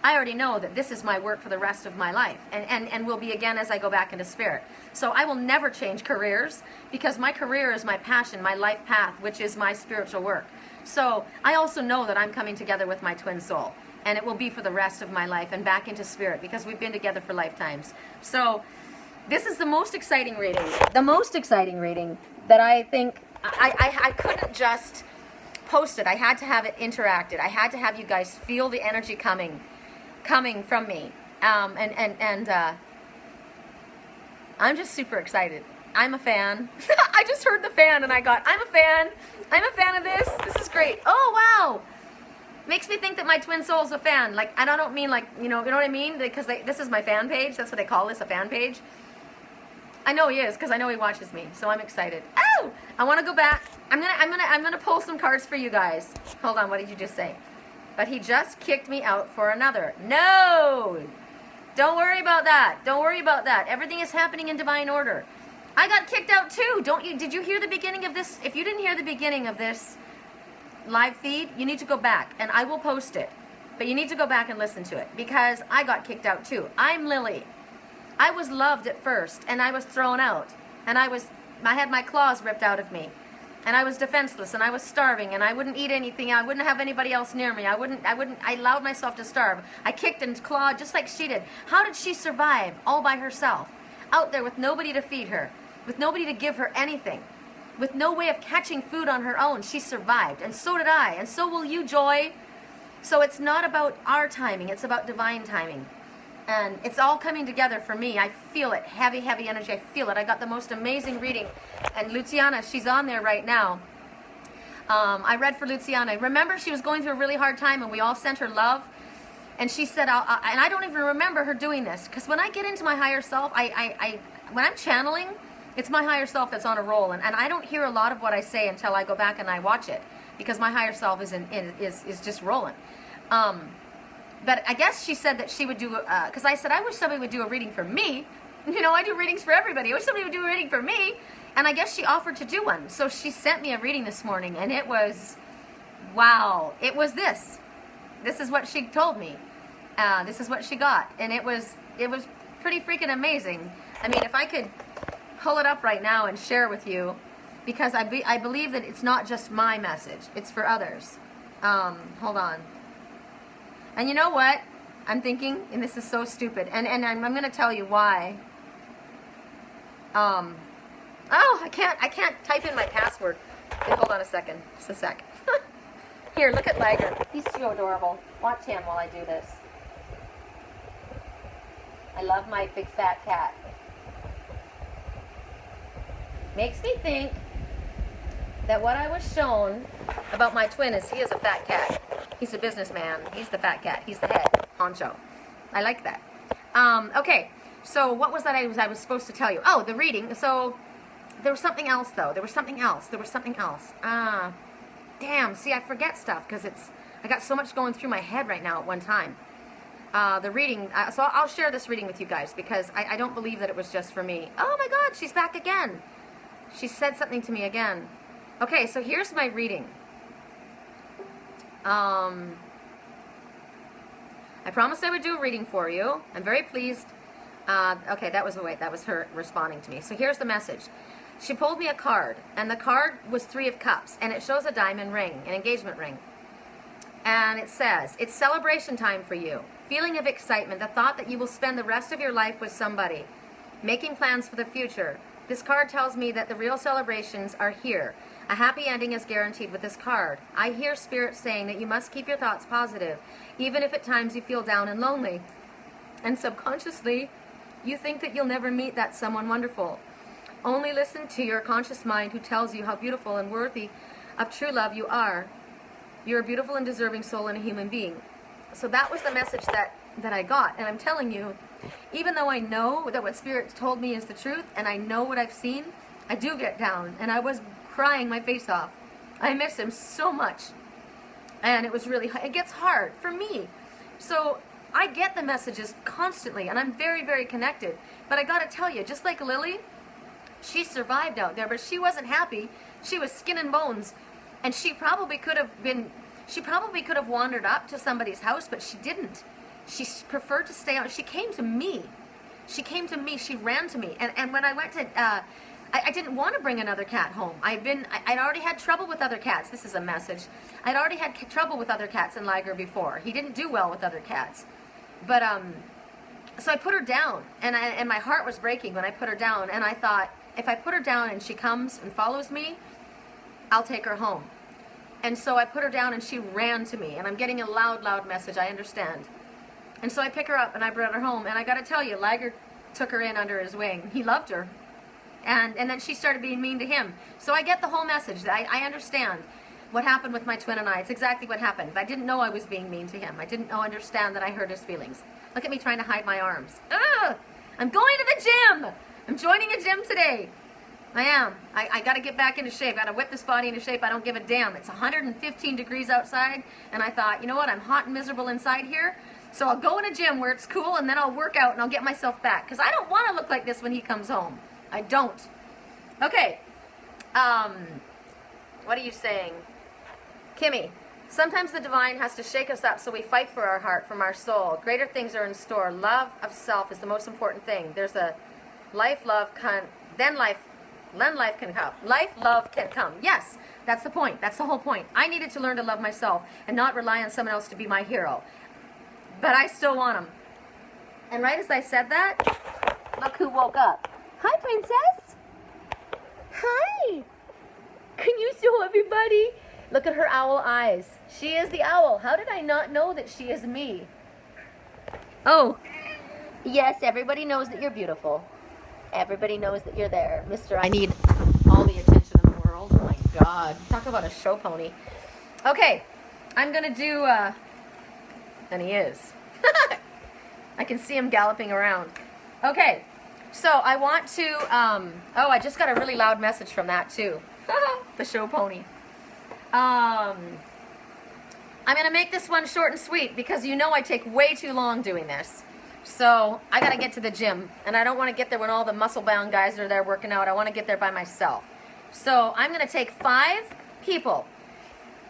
I already know that this is my work for the rest of my life, and will be again as I go back into spirit. So I will never change careers, because my career is my passion, my life path, which is my spiritual work. So I also know that I'm coming together with my twin soul, and it will be for the rest of my life and back into spirit, because we've been together for lifetimes. So this is the most exciting reading. The most exciting reading that I think I couldn't just post it. I had to have it interacted. I had to have you guys feel the energy coming from me. I'm just super excited. I'm a fan. I just heard the fan and I got, I'm a fan. I'm a fan of this. This is great. Oh, wow. Makes me think that my twin soul's a fan. Like, I don't mean like, you know what I mean? Because this is my fan page. That's what they call this, a fan page. I know he is, because I know he watches me, so I'm excited. Oh! I want to go back. I'm gonna pull some cards for you guys. Hold on, what did you just say? But he just kicked me out for another. No! Don't worry about that. Don't worry about that. Everything is happening in divine order. I got kicked out too. Did you hear the beginning of this? If you didn't hear the beginning of this live feed, you need to go back, and I will post it. But you need to go back and listen to it, because I got kicked out too. I'm Lily. I was loved at first, and I was thrown out, and I had my claws ripped out of me, and I was defenseless, and I was starving, and I wouldn't eat anything. I wouldn't have anybody else near me. I allowed myself to starve. I kicked and clawed just like she did. How did she survive all by herself, out there with nobody to feed her, with nobody to give her anything, with no way of catching food on her own? She survived, and so did I, and so will you, Joy. So it's not about our timing, it's about divine timing. And it's all coming together for me. I feel it. Heavy, heavy energy. I feel it. I got the most amazing reading. And Luciana, she's on there right now. I read for Luciana. Remember, she was going through a really hard time, and we all sent her love. And she said, and I don't even remember her doing this, because when I get into my higher self, when I'm channeling, it's my higher self that's on a roll. And I don't hear a lot of what I say until I go back and I watch it, because my higher self is just rolling. But I guess she said that she would do, because I said, I wish somebody would do a reading for me. You know, I do readings for everybody. I wish somebody would do a reading for me. And I guess she offered to do one. So she sent me a reading this morning, and it was, wow. It was this. This is what she told me. This is what she got. And it was pretty freaking amazing. I mean, if I could pull it up right now and share with you, because I believe that it's not just my message. It's for others. Hold on. And you know what? I'm thinking, and this is so stupid, and I'm going to tell you why. Oh, I can't type in my password. Okay, hold on a second. Just a sec. Here, look at Liger. He's so adorable. Watch him while I do this. I love my big fat cat. Makes me think that what I was shown about my twin is he is a fat cat. He's a businessman. He's the fat cat. He's the head honcho. I like that. Okay, so what was that I was supposed to tell you? Oh, the reading. So there was something else, though. There was something else. Damn, see, I forget stuff because I got so much going through my head right now at one time. The reading, so I'll share this reading with you guys, because I don't believe that it was just for me. Oh my God, she's back again. She said something to me again. Okay, so here's my reading. I promised I would do a reading for you. I'm very pleased. Okay, that was her responding to me. So here's the message. She pulled me a card, and the card was 3 of Cups, and it shows a diamond ring, an engagement ring. And it says, it's celebration time for you. Feeling of excitement, the thought that you will spend the rest of your life with somebody. Making plans for the future. This card tells me that the real celebrations are here. A happy ending is guaranteed with this card. I hear Spirit saying that you must keep your thoughts positive, even if at times you feel down and lonely. And subconsciously, you think that you'll never meet that someone wonderful. Only listen to your conscious mind who tells you how beautiful and worthy of true love you are. You're a beautiful and deserving soul and a human being. So that was the message that I got. And I'm telling you, even though I know that what Spirit told me is the truth, and I know what I've seen, I do get down. And I was crying my face off. I miss him so much. And it gets hard for me. So I get the messages constantly, and I'm very, very connected. But I gotta tell you, just like Lily, she survived out there, but she wasn't happy. She was skin and bones. And she probably could have wandered up to somebody's house, but she didn't. She preferred to stay out. She came to me. She ran to me. And when I went to, I didn't want to bring another cat home. I'd already had trouble with other cats. This is a message. I'd already had trouble with other cats in Liger before. He didn't do well with other cats. But, so I put her down, and my heart was breaking when I put her down. And I thought, if I put her down and she comes and follows me, I'll take her home. And so I put her down, and she ran to me. And I'm getting a loud, loud message, I understand. And so I pick her up, and I brought her home. And I got to tell you, Liger took her in under his wing. He loved her. And then she started being mean to him. So I get the whole message. I understand what happened with my twin and I. It's exactly what happened. But I didn't know I was being mean to him. I didn't understand that I hurt his feelings. Look at me trying to hide my arms. Ugh! I'm going to the gym! I'm joining a gym today. I am. I got to get back into shape. Got to whip this body into shape. I don't give a damn. It's 115 degrees outside, and I thought, you know what? I'm hot and miserable inside here, so I'll go in a gym where it's cool, and then I'll work out, and I'll get myself back, because I don't want to look like this when he comes home. I don't. Okay. What are you saying? Kimmy, sometimes the divine has to shake us up so we fight for our heart, from our soul. Greater things are in store. Love of self is the most important thing. There's a life, love, then life can come. Life, love can come. Yes, that's the point. That's the whole point. I needed to learn to love myself and not rely on someone else to be my hero. But I still want him. And right as I said that, look who woke up. Hi, princess. Hi. Can you show everybody? Look at her owl eyes. She is the owl. How did I not know that she is me? Oh, yes, everybody knows that you're beautiful. Everybody knows that you're there. Mr. I need all the attention in the world. Oh my God. Talk about a show pony. Okay, I'm going to do, and he is. I can see him galloping around. Okay, so I want to, oh, I just got a really loud message from that too. The show pony. I'm going to make this one short and sweet because you know I take way too long doing this. So I got to get to the gym, and I don't want to get there when all the muscle-bound guys are there working out. I want to get there by myself. So I'm going to take 5 people.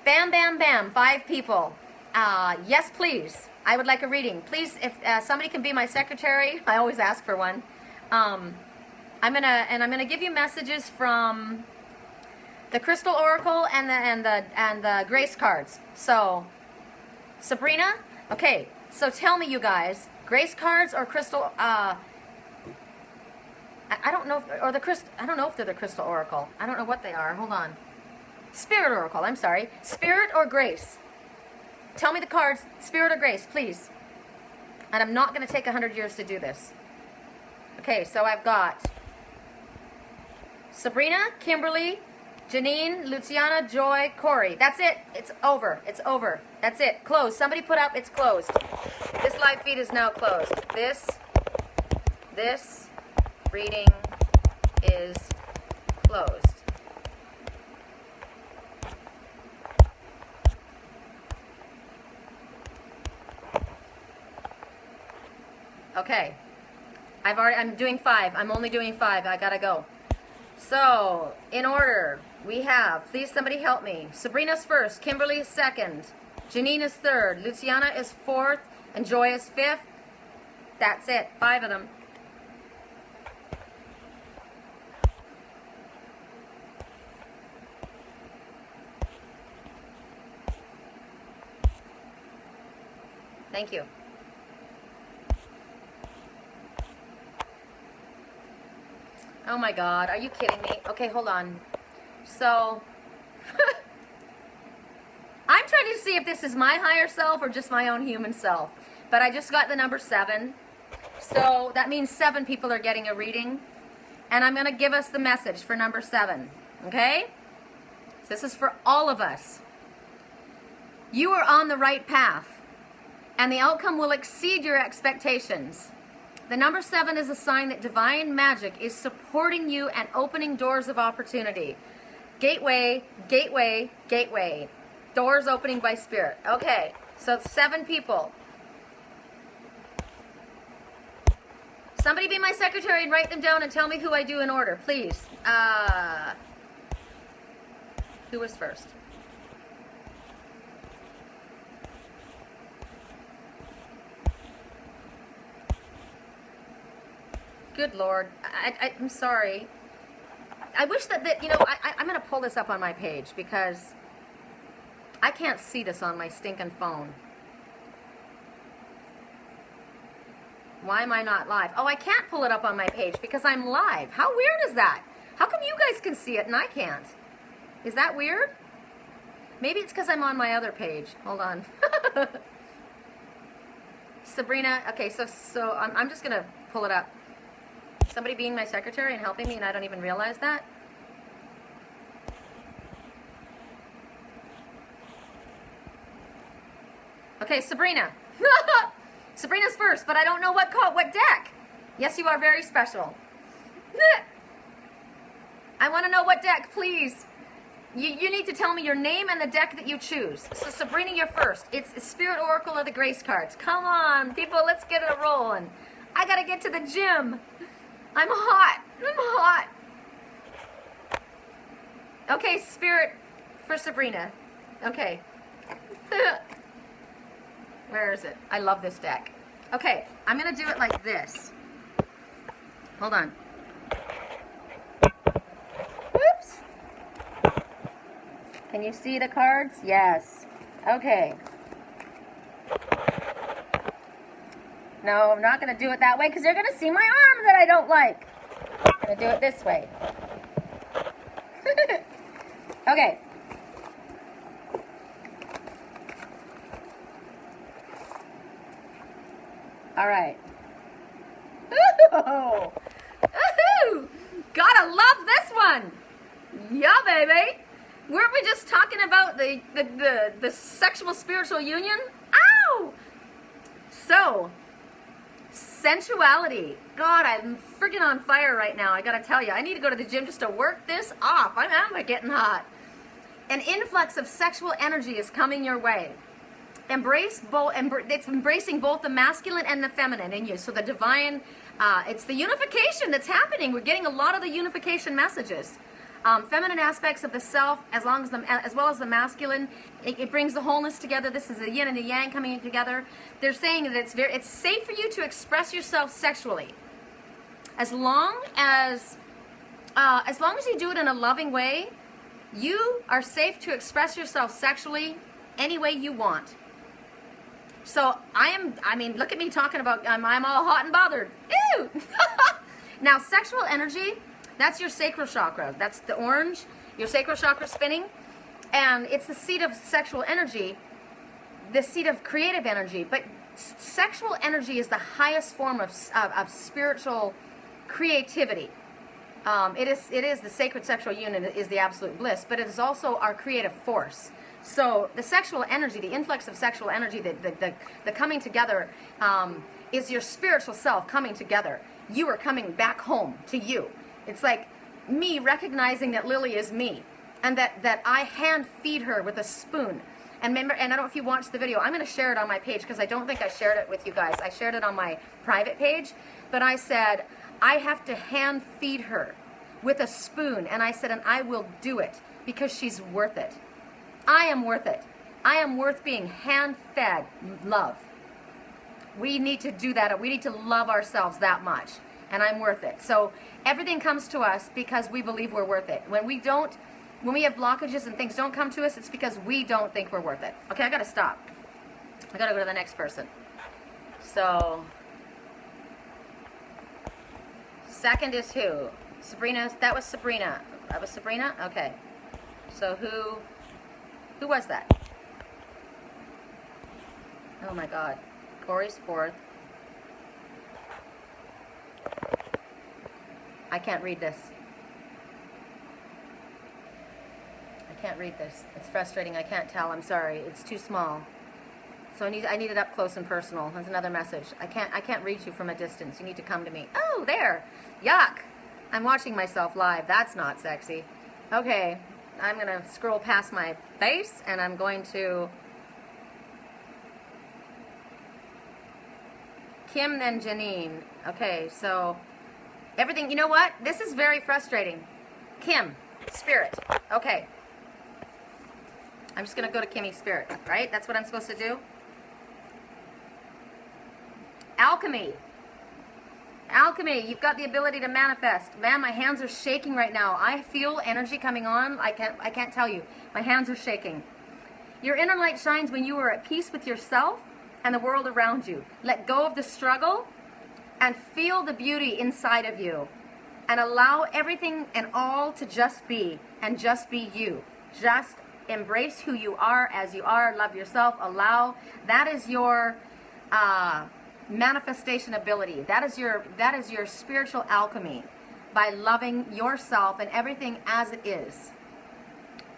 Bam, bam, bam, 5 people. Yes, please. I would like a reading. Please, if somebody can be my secretary, I always ask for one. I'm gonna give you messages from the Crystal Oracle and the Grace cards. So, Sabrina, okay. So tell me, you guys. Grace cards or crystal? I don't know, I don't know if they're the Crystal Oracle. I don't know what they are. Hold on. Spirit Oracle. I'm sorry. Spirit or Grace? Tell me the cards. Spirit or Grace, please. And I'm not going to take 100 years to do this. Okay, so I've got Sabrina, Kimberly, Janine, Luciana, Joy, Corey. That's it. It's over. It's over. That's it. Closed. Somebody put up, it's closed. This live feed is now closed. This reading is closed. Okay. I'm doing 5. I'm only doing 5. I gotta go. So, in order, we have, please somebody help me. Sabrina's first, Kimberly's second, Janine is third, Luciana is fourth, and Joy is fifth. That's it. 5 of them. Thank you. Oh my God, are you kidding me? Okay, hold on. So, I'm trying to see if this is my higher self or just my own human self. But I just got the number 7. So that means 7 people are getting a reading. And I'm going to give us the message for number 7. Okay? So this is for all of us. You are on the right path. And the outcome will exceed your expectations. The number 7 is a sign that divine magic is supporting you and opening doors of opportunity. Gateway, gateway, gateway. Doors opening by spirit. Okay, so 7 people. Somebody be my secretary and write them down and tell me who I do in order, please. Who was first? Good Lord. I'm sorry. I wish that you know, I'm going to pull this up on my page because I can't see this on my stinking phone. Why am I not live? Oh, I can't pull it up on my page because I'm live. How weird is that? How come you guys can see it and I can't? Is that weird? Maybe it's because I'm on my other page. Hold on. Sabrina, okay, so I'm just going to pull it up. Somebody being my secretary and helping me and I don't even realize that? Okay, Sabrina. Sabrina's first, but I don't know what deck. Yes, you are very special. I want to know what deck, please. You need to tell me your name and the deck that you choose. So Sabrina, you're first. It's Spirit Oracle or the Grace cards. Come on, people, let's get it rolling. I gotta get to the gym. I'm hot. I'm hot. Okay, Spirit for Sabrina. Okay. Where is it? I love this deck. Okay, I'm gonna do it like this. Hold on. Whoops. Can you see the cards? Yes. Okay. No, I'm not going to do it that way because you're going to see my arm that I don't like. I'm going to do it this way. Okay. All right. Ooh. Ooh. Gotta love this one. Yeah, baby. Weren't we just talking about the sexual spiritual union? Ow! So, sensuality. God, I'm freaking on fire right now. I gotta tell you, I need to go to the gym just to work this off. I'm getting hot. An influx of sexual energy is coming your way. It's embracing both the masculine and the feminine in you. So the divine, it's the unification that's happening. We're getting a lot of the unification messages. Feminine aspects of the self, as well as the masculine, it brings the wholeness together. This is the yin and the yang coming together. They're saying that it's safe for you to express yourself sexually, as long as you do it in a loving way. You are safe to express yourself sexually any way you want. So I mean, look at me talking about I'm all hot and bothered. Ew. Now, sexual energy. That's your sacral chakra. That's the orange, your sacral chakra spinning. And it's the seat of sexual energy, the seat of creative energy. But sexual energy is the highest form of spiritual creativity. It is the sacred sexual union is the absolute bliss, but it is also our creative force. So the sexual energy, the influx of sexual energy, the coming together is your spiritual self coming together. You are coming back home to you. It's like me recognizing that Lily is me, and that I hand feed her with a spoon. And remember, and I don't know if you watched the video, I'm going to share it on my page because I don't think I shared it with you guys. I shared it on my private page, but I said, I have to hand feed her with a spoon. And I said, and I will do it because she's worth it. I am worth it. I am worth being hand-fed love. We need to do that. We need to love ourselves that much. And I'm worth it. So everything comes to us because we believe we're worth it. When we have blockages and things don't come to us, it's because we don't think we're worth it. Okay, I gotta stop. I gotta go to the next person. So, second is who? Sabrina, that was Sabrina. That was Sabrina? Okay. So who was that? Oh my God. Corey's fourth. I can't read this. I can't read this. It's frustrating. I can't tell. I'm sorry. It's too small. So I need it up close and personal. That's another message. I can't read you from a distance. You need to come to me. Oh, there. Yuck. I'm watching myself live. That's not sexy. Okay. I'm going to scroll past my face and I'm going to Kim, then Janine. Okay, so everything, you know what? This is very frustrating. Kim, spirit. Okay. I'm just going to go to Kimmy's spirit, right? That's what I'm supposed to do. Alchemy. Alchemy, you've got the ability to manifest. Man, my hands are shaking right now. I feel energy coming on. I can't tell you. My hands are shaking. Your inner light shines when you are at peace with yourself and the world around you. Let go of the struggle and feel the beauty inside of you. And allow everything and all to just be, and just be you. Just embrace who you are as you are. Love yourself. Allow. That is your manifestation ability. That is your spiritual alchemy, by loving yourself and everything as it is.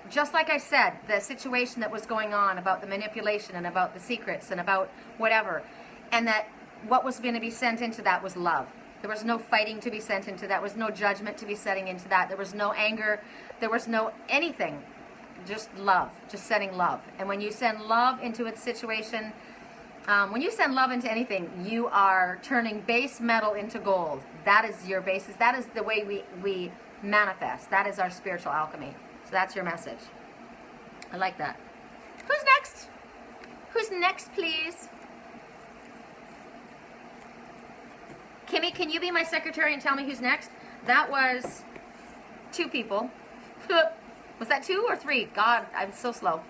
Just like I said, the situation that was going on about the manipulation and about the secrets and about whatever, and that what was going to be sent into that was love. There was no fighting to be sent into that. There was no judgment to be setting into that. There was no anger. There was no anything. Just love. Just sending love. And when you send love into a situation, when you send love into anything, you are turning base metal into gold. That is your basis. That is the way we manifest. That is our spiritual alchemy. So that's your message. I like that. Who's next? Who's next, please? Kimmy, can you be my secretary and tell me who's next? That was 2 people. Was that 2 or 3? God, I'm so slow.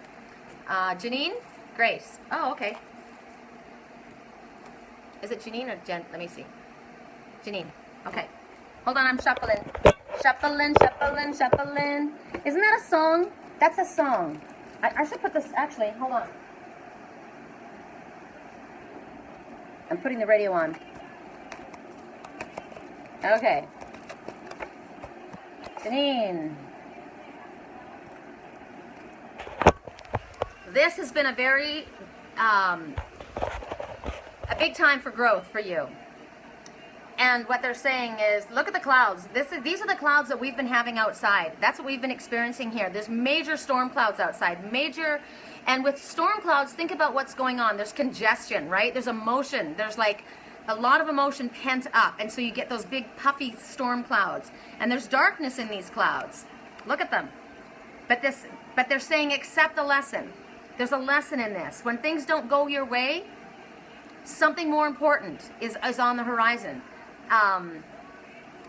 Janine? Grace. Oh, okay. Is it Janine or Jen? Let me see. Janine. Okay. Hold on, I'm shuffling. Shuffling, shuffling, shuffling. Isn't that a song? That's a song. I should put this, actually, hold on. I'm putting the radio on. Okay. Janine. This has been a very, a big time for growth for you. And what they're saying is, look at the clouds. These are the clouds that we've been having outside. That's what we've been experiencing here. There's major storm clouds outside. Major, and with storm clouds, think about what's going on. There's congestion, right? There's emotion. There's like a lot of emotion pent up. And so you get those big puffy storm clouds. And there's darkness in these clouds. Look at them. But they're saying accept the lesson. There's a lesson in this. When things don't go your way, something more important is on the horizon.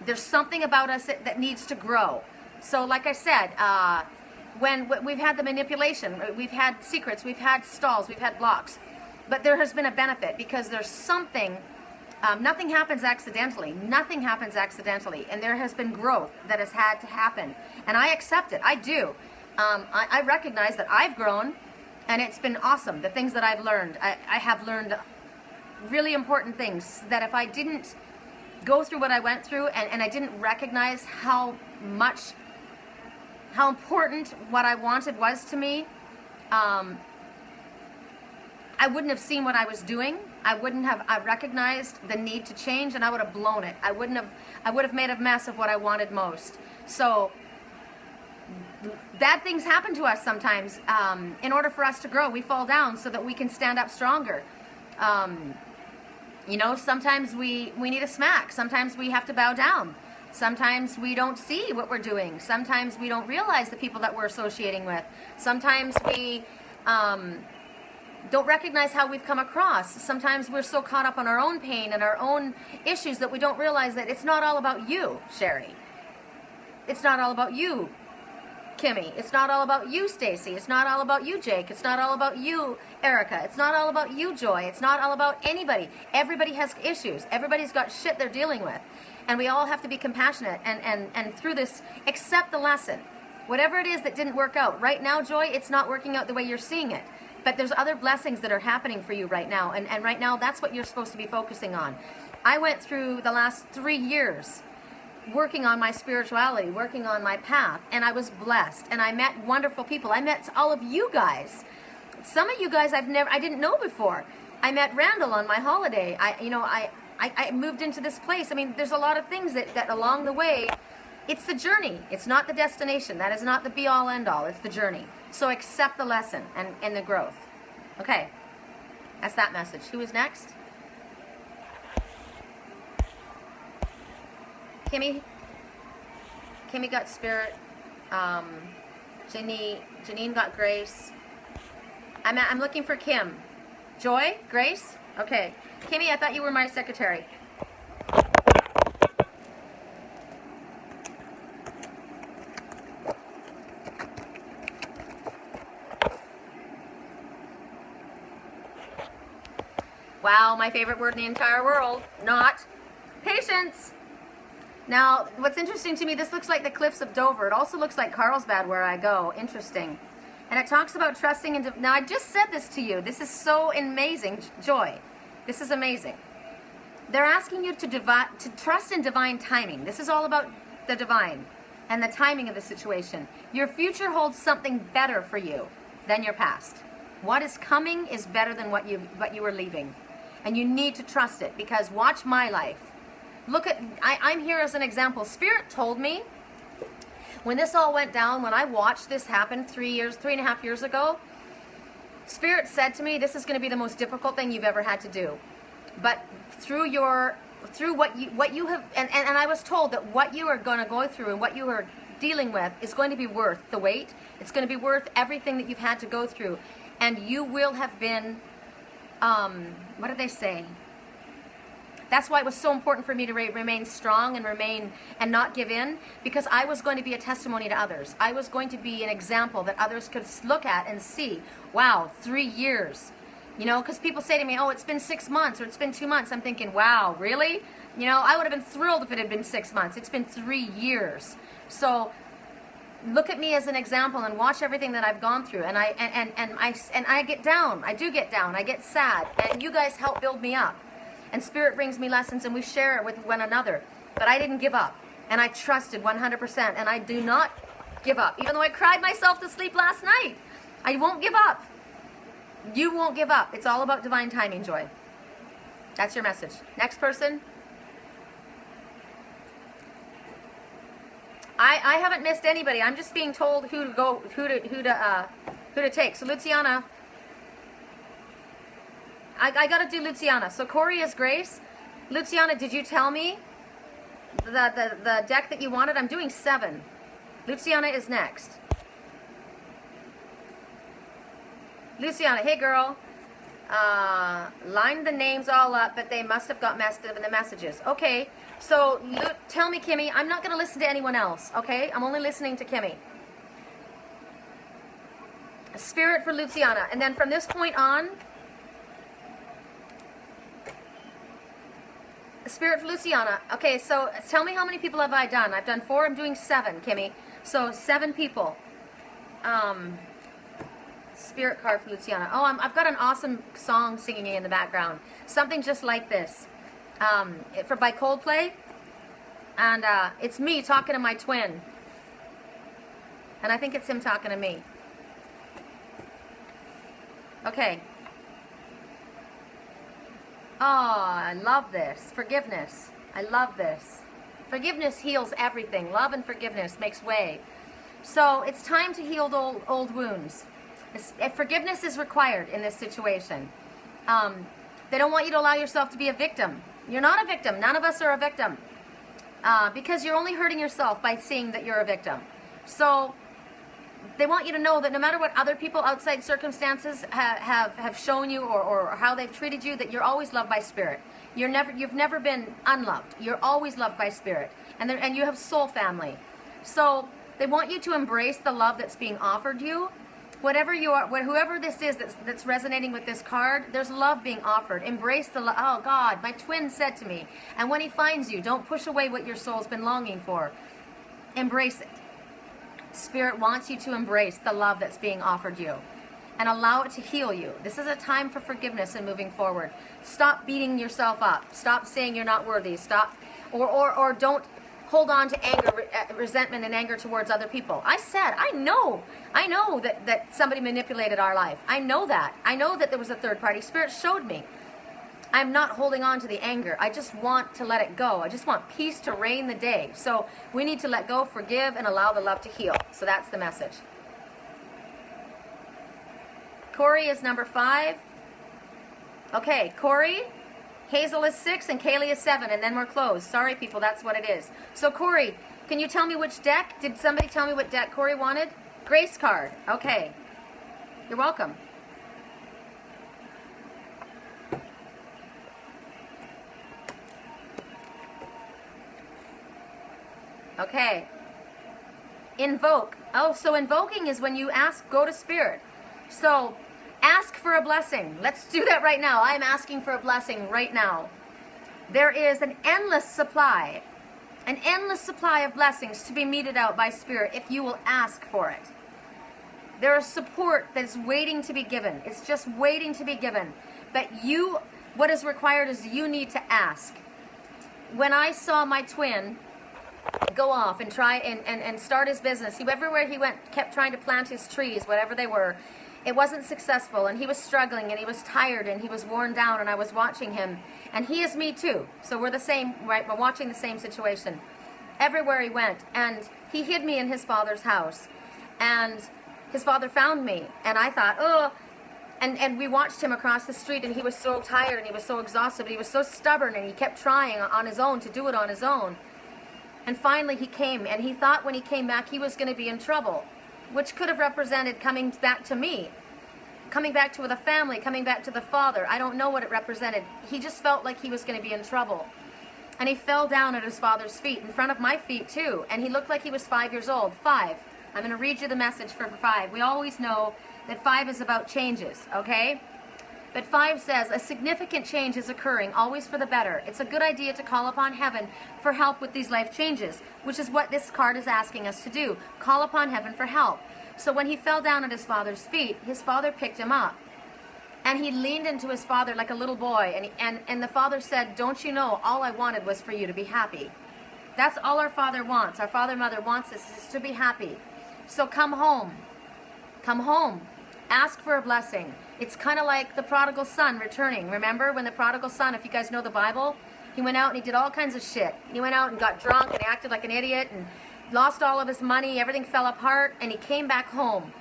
There's something about us that needs to grow. So like I said, when we've had the manipulation, we've had secrets, we've had stalls, we've had blocks, but there has been a benefit because there's something, nothing happens accidentally. Nothing happens accidentally. And there has been growth that has had to happen. And I accept it. I do. I recognize that I've grown and it's been awesome. The things that I've learned, I have learned really important things that if I didn't go through what I went through and I didn't recognize how important what I wanted was to me, I wouldn't have seen what I was doing. I recognized the need to change, and I would have blown it. I would have made a mess of what I wanted most. So bad things happen to us sometimes. In order for us to grow, we fall down so that we can stand up stronger. You know, sometimes we need a smack. Sometimes we have to bow down. Sometimes we don't see what we're doing. Sometimes we don't realize the people that we're associating with. Sometimes we don't recognize how we've come across. Sometimes we're so caught up on our own pain and our own issues that we don't realize that it's not all about you, Sherry. It's not all about you, Kimmy. It's not all about you, Stacy. It's not all about you, Jake. It's not all about you, Erica. It's not all about you, Joy. It's not all about anybody. Everybody has issues. Everybody's got shit they're dealing with. And we all have to be compassionate and through this, accept the lesson. Whatever it is that didn't work out. Right now, Joy, it's not working out the way you're seeing it. But there's other blessings that are happening for you right now. And right now, that's what you're supposed to be focusing on. I went through the last 3 years working on my spirituality, working on my path, and I was blessed. And I met wonderful people. I met all of you guys. Some of you guys I didn't know before. I met Randall on my holiday. I moved into this place. I mean, there's a lot of things that along the way, it's the journey. It's not the destination. That is not the be-all, end-all. It's the journey. So accept the lesson and the growth. Okay, that's that message. Who is next? Kimmy got spirit. Janine got grace. I'm looking for Kim. Joy? Grace? Okay. Kimmy, I thought you were my secretary. Wow, my favorite word in the entire world. Not patience. Now, what's interesting to me, this looks like the cliffs of Dover. It also looks like Carlsbad where I go. Interesting. And it talks about trusting in... Now, I just said this to you. This is so amazing. Joy. This is amazing. They're asking you to trust in divine timing. This is all about the divine and the timing of the situation. Your future holds something better for you than your past. What is coming is better than what you were leaving. And you need to trust it, because watch my life. Look at, I'm here as an example. Spirit told me when this all went down, when I watched this happen 3.5 years ago, Spirit said to me, this is going to be the most difficult thing you've ever had to do. But through what you have, and I was told that what you are going to go through and what you are dealing with is going to be worth the wait. It's going to be worth everything that you've had to go through. And you will have been, what did they say? That's why it was so important for me to remain strong and remain and not give in, because I was going to be a testimony to others. I was going to be an example that others could look at and see, wow, 3 years. You know, because people say to me, oh, it's been 6 months or it's been 2 months. I'm thinking, wow, really? You know, I would have been thrilled if it had been 6 months. It's been 3 years. So look at me as an example and watch everything that I've gone through. And I get down. I do get down. I get sad. And you guys help build me up. And Spirit brings me lessons and we share it with one another. But I didn't give up. And I trusted 100%. And I do not give up. Even though I cried myself to sleep last night. I won't give up. You won't give up. It's all about divine timing, Joy. That's your message. Next person. I haven't missed anybody. I'm just being told who to go, who to take. So Luciana, I gotta do Luciana. So Corey is Grace. Luciana, did you tell me the deck that you wanted? I'm doing 7. Luciana is next. Luciana, hey girl. Line the names all up, but they must have got messed up in the messages. Okay, so tell me, Kimmy, I'm not going to listen to anyone else, okay? I'm only listening to Kimmy. Spirit for Luciana. And then from this point on, Spirit for Luciana. Okay, so tell me how many people have I done? I've done 4, I'm doing 7, Kimmy. So 7 people. Spirit card for Luciana. Oh, I've got an awesome song singing in the background. Something just like this. By Coldplay. And it's me talking to my twin. And I think it's him talking to me. Okay. Oh, I love this. Forgiveness. I love this. Forgiveness heals everything. Love and forgiveness makes way. So it's time to heal old wounds. Forgiveness is required in this situation. They don't want you to allow yourself to be a victim. You're not a victim. None of us are a victim. Because you're only hurting yourself by seeing that you're a victim. So they want you to know that no matter what other people outside circumstances have shown you or how they've treated you, that you're always loved by Spirit. You've never been unloved. You're always loved by Spirit. And you have soul family. So they want you to embrace the love that's being offered you. Whatever you are, whoever this is that's resonating with this card, there's love being offered. Embrace the love. Oh God, my twin said to me, and when he finds you, don't push away what your soul's been longing for. Embrace it. Spirit wants you to embrace the love that's being offered you and allow it to heal you. This is a time for forgiveness and moving forward. Stop beating yourself up. Stop saying you're not worthy. Stop, or don't hold on to anger, resentment and anger towards other people. I know that somebody manipulated our life. I know that. I know that there was a third party. Spirit showed me. I'm not holding on to the anger. I just want to let it go. I just want peace to reign the day. So we need to let go, forgive, and allow the love to heal. So that's the message. Corey is number 5. Okay, Corey. Hazel is 6 and Kaylee is 7, and then we're closed. Sorry, people, that's what it is. So, Corey, can you tell me which deck? Did somebody tell me what deck Corey wanted? Grace card. Okay. You're welcome. Okay. Invoke. Oh, so invoking is when you ask, go to Spirit. So, ask for a blessing. Let's do that right now. I'm asking for a blessing right now. There is an endless supply of blessings to be meted out by Spirit if you will ask for it. There is support that's waiting to be given. It's just waiting to be given. But what is required is you need to ask. When I saw my twin go off and try and start his business, everywhere he went kept trying to plant his trees, whatever they were. it wasn't successful, and he was struggling, and he was tired, and he was worn down, and I was watching him. And he is me too. So we're the same, right? We're watching the same situation. Everywhere he went, and he hid me in his father's house. And his father found me, and I thought, oh, and we watched him across the street, and he was so tired, and he was so exhausted, but he was so stubborn, and he kept trying on his own to do it on his own. And finally he came, and he thought when he came back he was going to be in trouble, which could have represented coming back to me, coming back to the family, coming back to the father. I don't know what it represented. He just felt like he was going to be in trouble. And he fell down at his father's feet, in front of my feet too, and he looked like he was 5 years old. 5. I'm going to read you the message for 5. We always know that 5 is about changes, okay? But 5 says, a significant change is occurring, always for the better. It's a good idea to call upon heaven for help with these life changes, which is what this card is asking us to do. Call upon heaven for help. So when he fell down at his father's feet, his father picked him up. And he leaned into his father like a little boy. And the father said, don't you know, all I wanted was for you to be happy. That's all our father wants. Our father and mother wants us is to be happy. So come home. Come home. Ask for a blessing. It's kind of like the prodigal son returning. Remember when the prodigal son, if you guys know the Bible, he went out and he did all kinds of shit. He went out and got drunk and acted like an idiot and lost all of his money. Everything fell apart, and he came back home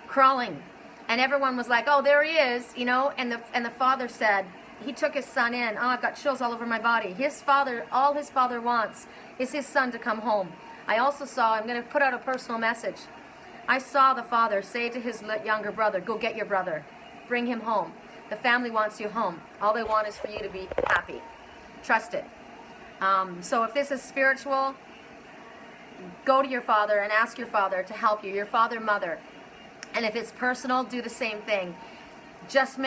crawling. And everyone was like, oh, there he is, you know. And the father said, he took his son in. Oh, I've got chills all over my body. His father, all his father wants is his son to come home. I also saw, I'm going to put out a personal message. I saw the father say to his younger brother, go get your brother. Bring him home. The family wants you home. All they want is for you to be happy. Trust it. So if this is spiritual, go to your father and ask your father to help you, your father, mother. And if it's personal, do the same thing. Just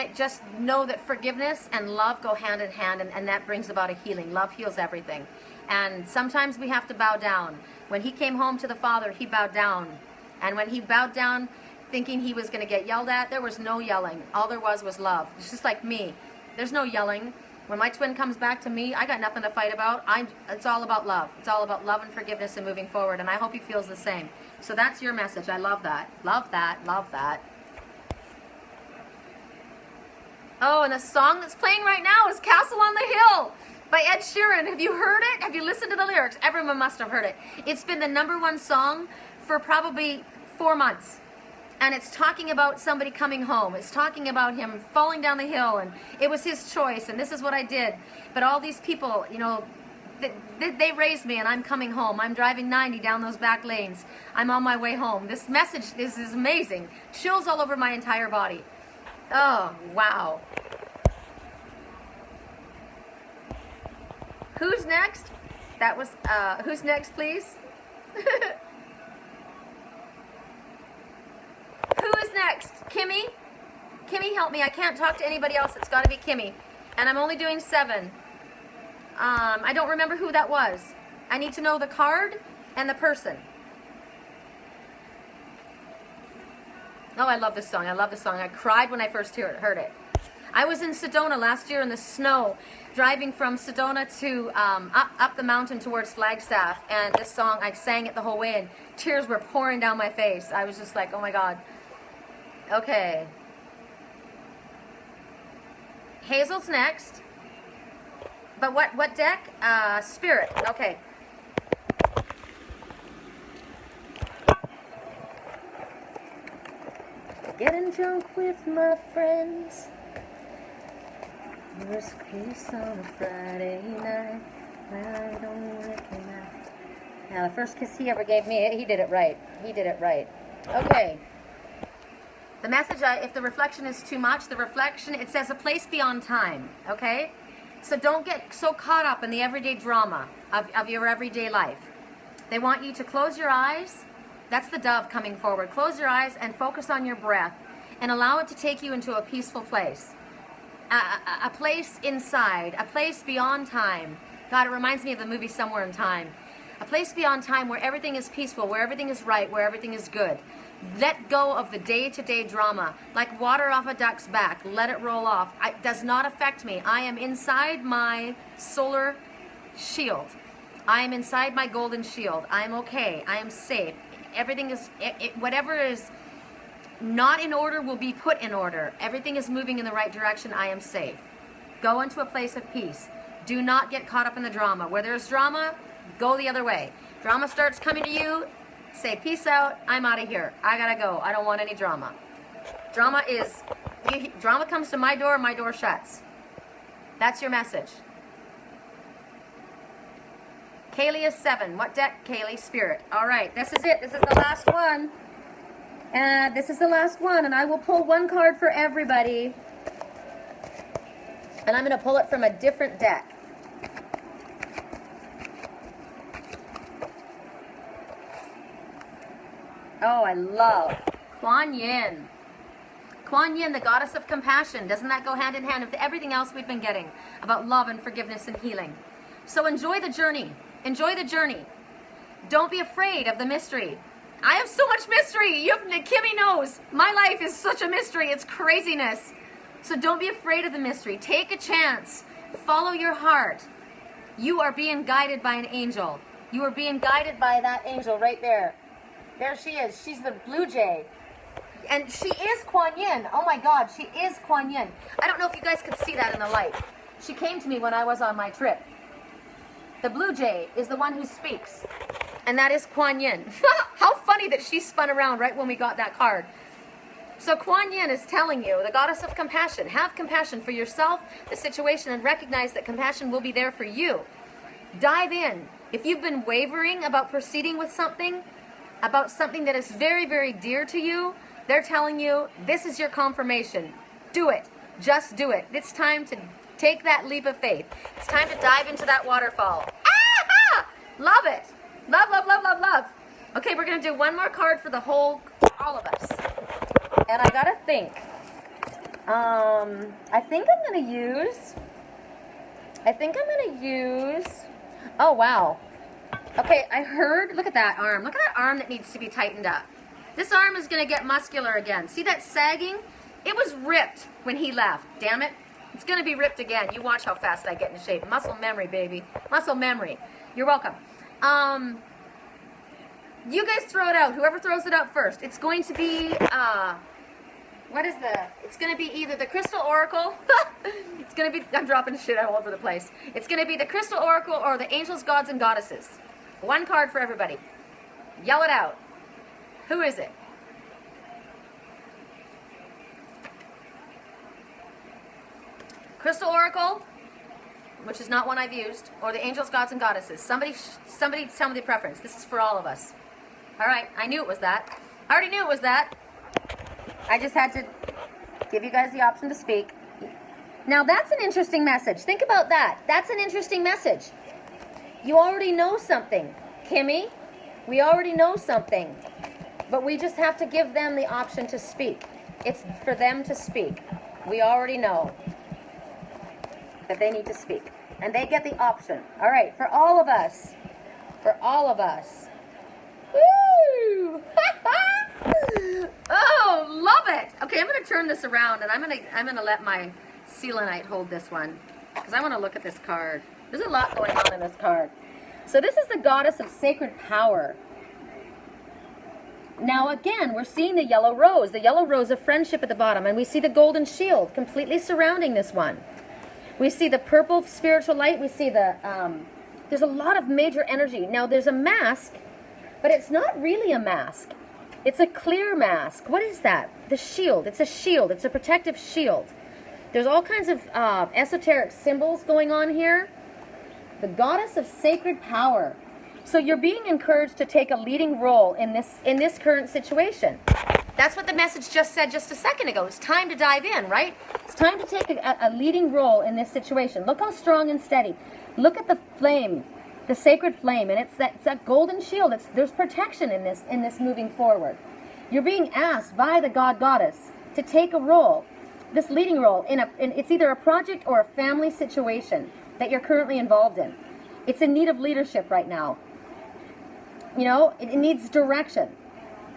know that forgiveness and love go hand in hand, and that brings about a healing. Love heals everything. And sometimes we have to bow down. When he came home to the father, he bowed down. And when he bowed down, thinking he was going to get yelled at, there was no yelling. All there was love. It's just like me. There's no yelling. When my twin comes back to me, I got nothing to fight about. It's all about love. It's all about love and forgiveness and moving forward. And I hope he feels the same. So that's your message. I love that. Love that. Love that. Oh, and the song that's playing right now is Castle on the Hill by Ed Sheeran. Have you heard it? Have you listened to the lyrics? Everyone must have heard it. It's been the #1 song for probably 4 months. And it's talking about somebody coming home. It's talking about him falling down the hill, and it was his choice, and this is what I did. But all these people, you know, they raised me, and I'm coming home. I'm driving 90 down those back lanes. I'm on my way home. This message is amazing. Chills all over my entire body. Oh, wow. Who's next? That was, who's next, please? Who is next? Kimmy? Kimmy, help me. I can't talk to anybody else. It's got to be Kimmy. And I'm only doing 7. I don't remember who that was. I need to know the card and the person. Oh, I love this song. I love this song. I cried when I first heard it. I was in Sedona last year in the snow, driving from Sedona to up the mountain towards Flagstaff. And this song, I sang it the whole way, and tears were pouring down my face. I was just like, oh my God. Okay. Hazel's next. But what deck? Spirit. Okay. Getting drunk with my friends. Worst case on a Friday night. I don't recognize. Now, the first kiss he ever gave me, he did it right. He did it right. Okay. The message, if the reflection is too much, the reflection, it says a place beyond time. Okay? So don't get so caught up in the everyday drama of your everyday life. They want you to close your eyes. That's the dove coming forward. Close your eyes and focus on your breath and allow it to take you into a peaceful place. A place inside, a place beyond time. God, it reminds me of the movie Somewhere in Time. A place beyond time where everything is peaceful, where everything is right, where everything is good. Let go of the day-to-day drama. Like water off a duck's back. Let it roll off. It does not affect me. I am inside my solar shield. I am inside my golden shield. I am okay. I am safe. Everything is, whatever is not in order will be put in order. Everything is moving in the right direction. I am safe. Go into a place of peace. Do not get caught up in the drama. Where there's drama, go the other way. Drama starts coming to you, say peace out, I'm out of here. I gotta go. I don't want any drama. Drama comes to my door shuts. That's your message. Kaylee is 7. What deck, Kaylee? Spirit. All right, this is it. This is the last one. This is the last one, and I will pull one card for everybody. And I'm going to pull it from a different deck. Oh, I love Kuan Yin. Kuan Yin, the goddess of compassion. Doesn't that go hand in hand with everything else we've been getting about love and forgiveness and healing? So enjoy the journey. Enjoy the journey. Don't be afraid of the mystery. I have so much mystery. Kimmy knows. My life is such a mystery. It's craziness. So don't be afraid of the mystery. Take a chance. Follow your heart. You are being guided by an angel. You are being guided by that angel right there. There she is. She's the blue jay. And she is Kuan Yin. Oh my God, she is Kuan Yin. I don't know if you guys could see that in the light. She came to me when I was on my trip. The blue jay is the one who speaks. And that is Kuan Yin. How funny that she spun around right when we got that card. So Kuan Yin is telling you, the goddess of compassion, have compassion for yourself, the situation, and recognize that compassion will be there for you. Dive in. If you've been wavering about proceeding with something, about something that is very, very dear to you, they're telling you, this is your confirmation. Do it. Just do it. It's time to take that leap of faith. It's time to dive into that waterfall. Ah! Love it. Love, love, love, love, love. Okay, we're going to do one more card for all of us. And I got to think. I think I'm going to use, oh, wow. Okay, I heard, look at that arm. Look at that arm that needs to be tightened up. This arm is going to get muscular again. See that sagging? It was ripped when he left. Damn it. It's going to be ripped again. You watch how fast I get in shape. Muscle memory, baby. Muscle memory. You're welcome. You guys throw it out. Whoever throws it out first. It's going to be, it's going to be either the Crystal Oracle. It's going to be, I'm dropping shit all over the place. It's going to be the Crystal Oracle or the Angels, Gods, and Goddesses. One card for everybody. Yell it out. Who is it? Crystal Oracle, which is not one I've used, or the Angels, Gods, and Goddesses. Somebody tell me the preference. This is for all of us. All right, I knew it was that. I already knew it was that. I just had to give you guys the option to speak. Now that's an interesting message. Think about that. That's an interesting message. You already know something, Kimmy. We already know something. But we just have to give them the option to speak. It's for them to speak. We already know that they need to speak. And they get the option. All right, for all of us. For all of us. Woo! Oh, love it. Okay, I'm going to turn this around, and I'm going to let my selenite hold this one, because I want to look at this card. There's a lot going on in this card. So this is the goddess of sacred power. Now again, we're seeing the yellow rose of friendship at the bottom, and we see the golden shield completely surrounding this one. We see the purple spiritual light. We see the, there's a lot of major energy. Now there's a mask, but it's not really a mask. It's a clear mask. What is that? The shield. It's a shield. It's a protective shield. There's all kinds of esoteric symbols going on here. The goddess of sacred power. So you're being encouraged to take a leading role in this current situation. That's what the message just said just a second ago. It's time to dive in, right? It's time to take a leading role in this situation. Look how strong and steady. Look at the flame, the sacred flame, and it's that golden shield. There's protection in this moving forward. You're being asked by the goddess to take a role, this leading role in it's either a project or a family situation that you're currently involved in. It's in need of leadership right now. You know, it needs direction.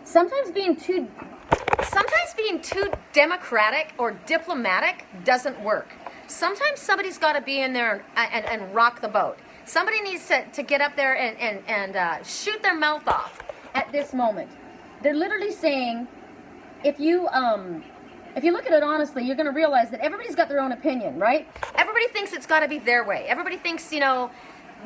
Sometimes being too democratic or diplomatic doesn't work. Sometimes somebody's got to be in there and rock the boat. Somebody needs to get up there and shoot their mouth off at this moment. They're literally saying, if you look at it honestly, you're going to realize that everybody's got their own opinion, right? Everybody thinks it's got to be their way. Everybody thinks, you know,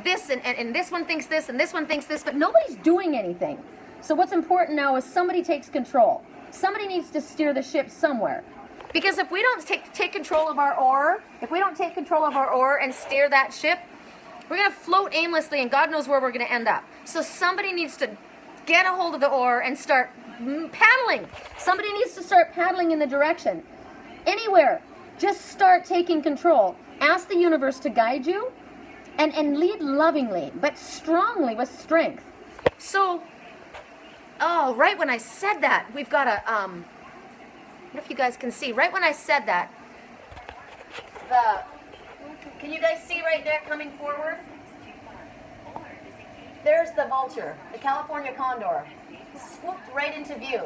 this and this one thinks this and this one thinks this, but nobody's doing anything. So what's important now is somebody takes control. Somebody needs to steer the ship somewhere. Because if we don't take control of our oar, if we don't take control of our oar and steer that ship, we're going to float aimlessly and God knows where we're going to end up. So somebody needs to get a hold of the oar and start paddling. Somebody needs to start paddling in the direction. Anywhere. Just start taking control. Ask the universe to guide you and lead lovingly, but strongly with strength. So, oh, right when I said that, we've got a, what if you guys can see? Right when I said that, can you guys see right there coming forward? There's the vulture, the California Condor, swooped right into view.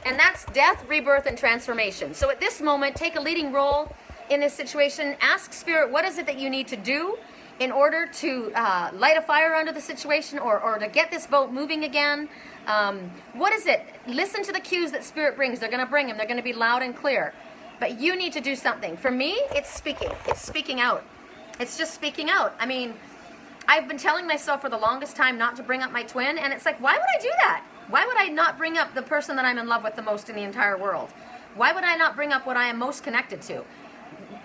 And that's death, rebirth, and transformation. So at this moment, take a leading role in this situation. Ask Spirit, what is it that you need to do in order to light a fire under the situation or to get this boat moving again? What is it? Listen to the cues that Spirit brings. They're going to bring them. They're going to be loud and clear. But you need to do something. For me, it's speaking. It's speaking out. It's just speaking out. I mean, I've been telling myself for the longest time not to bring up my twin, and it's like, why would I do that? Why would I not bring up the person that I'm in love with the most in the entire world? Why would I not bring up what I am most connected to?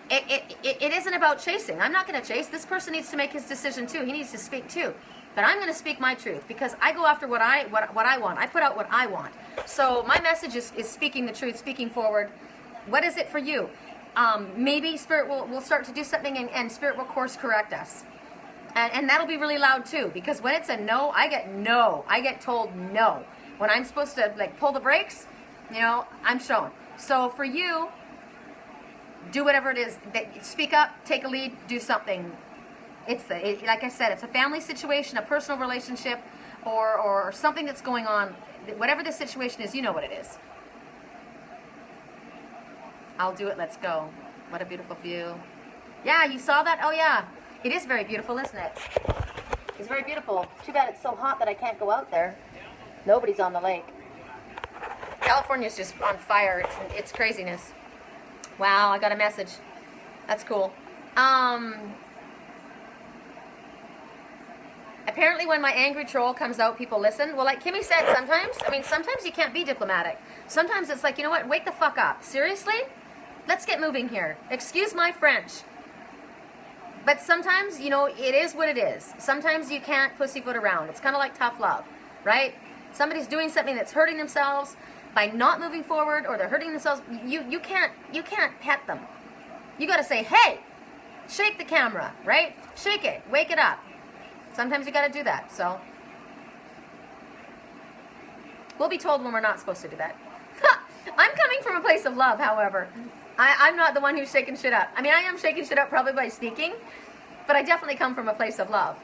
It isn't about chasing. I'm not going to chase. This person needs to make his decision too. He needs to speak too. But I'm going to speak my truth because I go after what I want. I put out what I want. So my message is speaking the truth, speaking forward. What is it for you? Maybe Spirit will start to do something and Spirit will course correct us. And that'll be really loud too, because when it's a no. I get told no. When I'm supposed to like pull the brakes, you know, I'm shown. So for you, do whatever it is. Speak up, take a lead, do something. Like I said, it's a family situation, a personal relationship, or something that's going on. Whatever the situation is, you know what it is. I'll do it, let's go. What a beautiful view. Yeah, you saw that? Oh yeah. It is very beautiful, isn't it? It's very beautiful. Too bad it's so hot that I can't go out there. Nobody's on the lake. California's just on fire. It's craziness. Wow, I got a message. That's cool. Apparently when my angry troll comes out, people listen. Well, like Kimmy said, sometimes you can't be diplomatic. Sometimes it's like, you know what, wake the fuck up. Seriously? Let's get moving here. Excuse my French. But sometimes, you know, it is what it is. Sometimes you can't pussyfoot around. It's kind of like tough love, right? Somebody's doing something that's hurting themselves by not moving forward, or they're hurting themselves. You can't pet them. You got to say, hey, shake the camera, right? Shake it, wake it up. Sometimes you got to do that. So we'll be told when we're not supposed to do that. I'm coming from a place of love, however. I'm not the one who's shaking shit up. I mean, I am shaking shit up probably by speaking, but I definitely come from a place of love.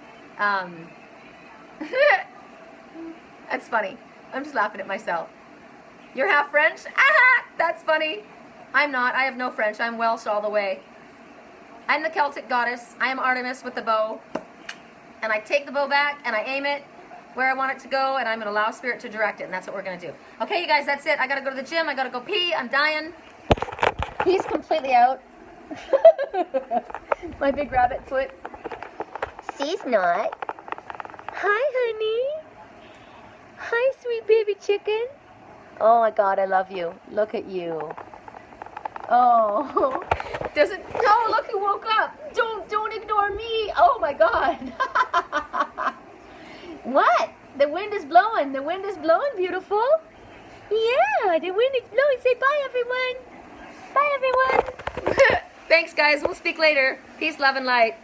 That's funny. I'm just laughing at myself. You're half French? Aha! That's funny. I'm not. I have no French. I'm Welsh all the way. I'm the Celtic goddess. I am Artemis with the bow. And I take the bow back and I aim it where I want it to go, and I'm going to allow Spirit to direct it, and that's what we're going to do. Okay, you guys, that's it. I got to go to the gym. I got to go pee. I'm dying. He's completely out. My big rabbit foot. She's not. Hi, honey. Hi, sweet baby chicken. Oh my God, I love you. Look at you. Oh. No, look who woke up. Don't ignore me. Oh my God. What? The wind is blowing. The wind is blowing, beautiful. Yeah, the wind is blowing. Say bye, everyone. Bye, everyone. Thanks, guys. We'll speak later. Peace, love, and light.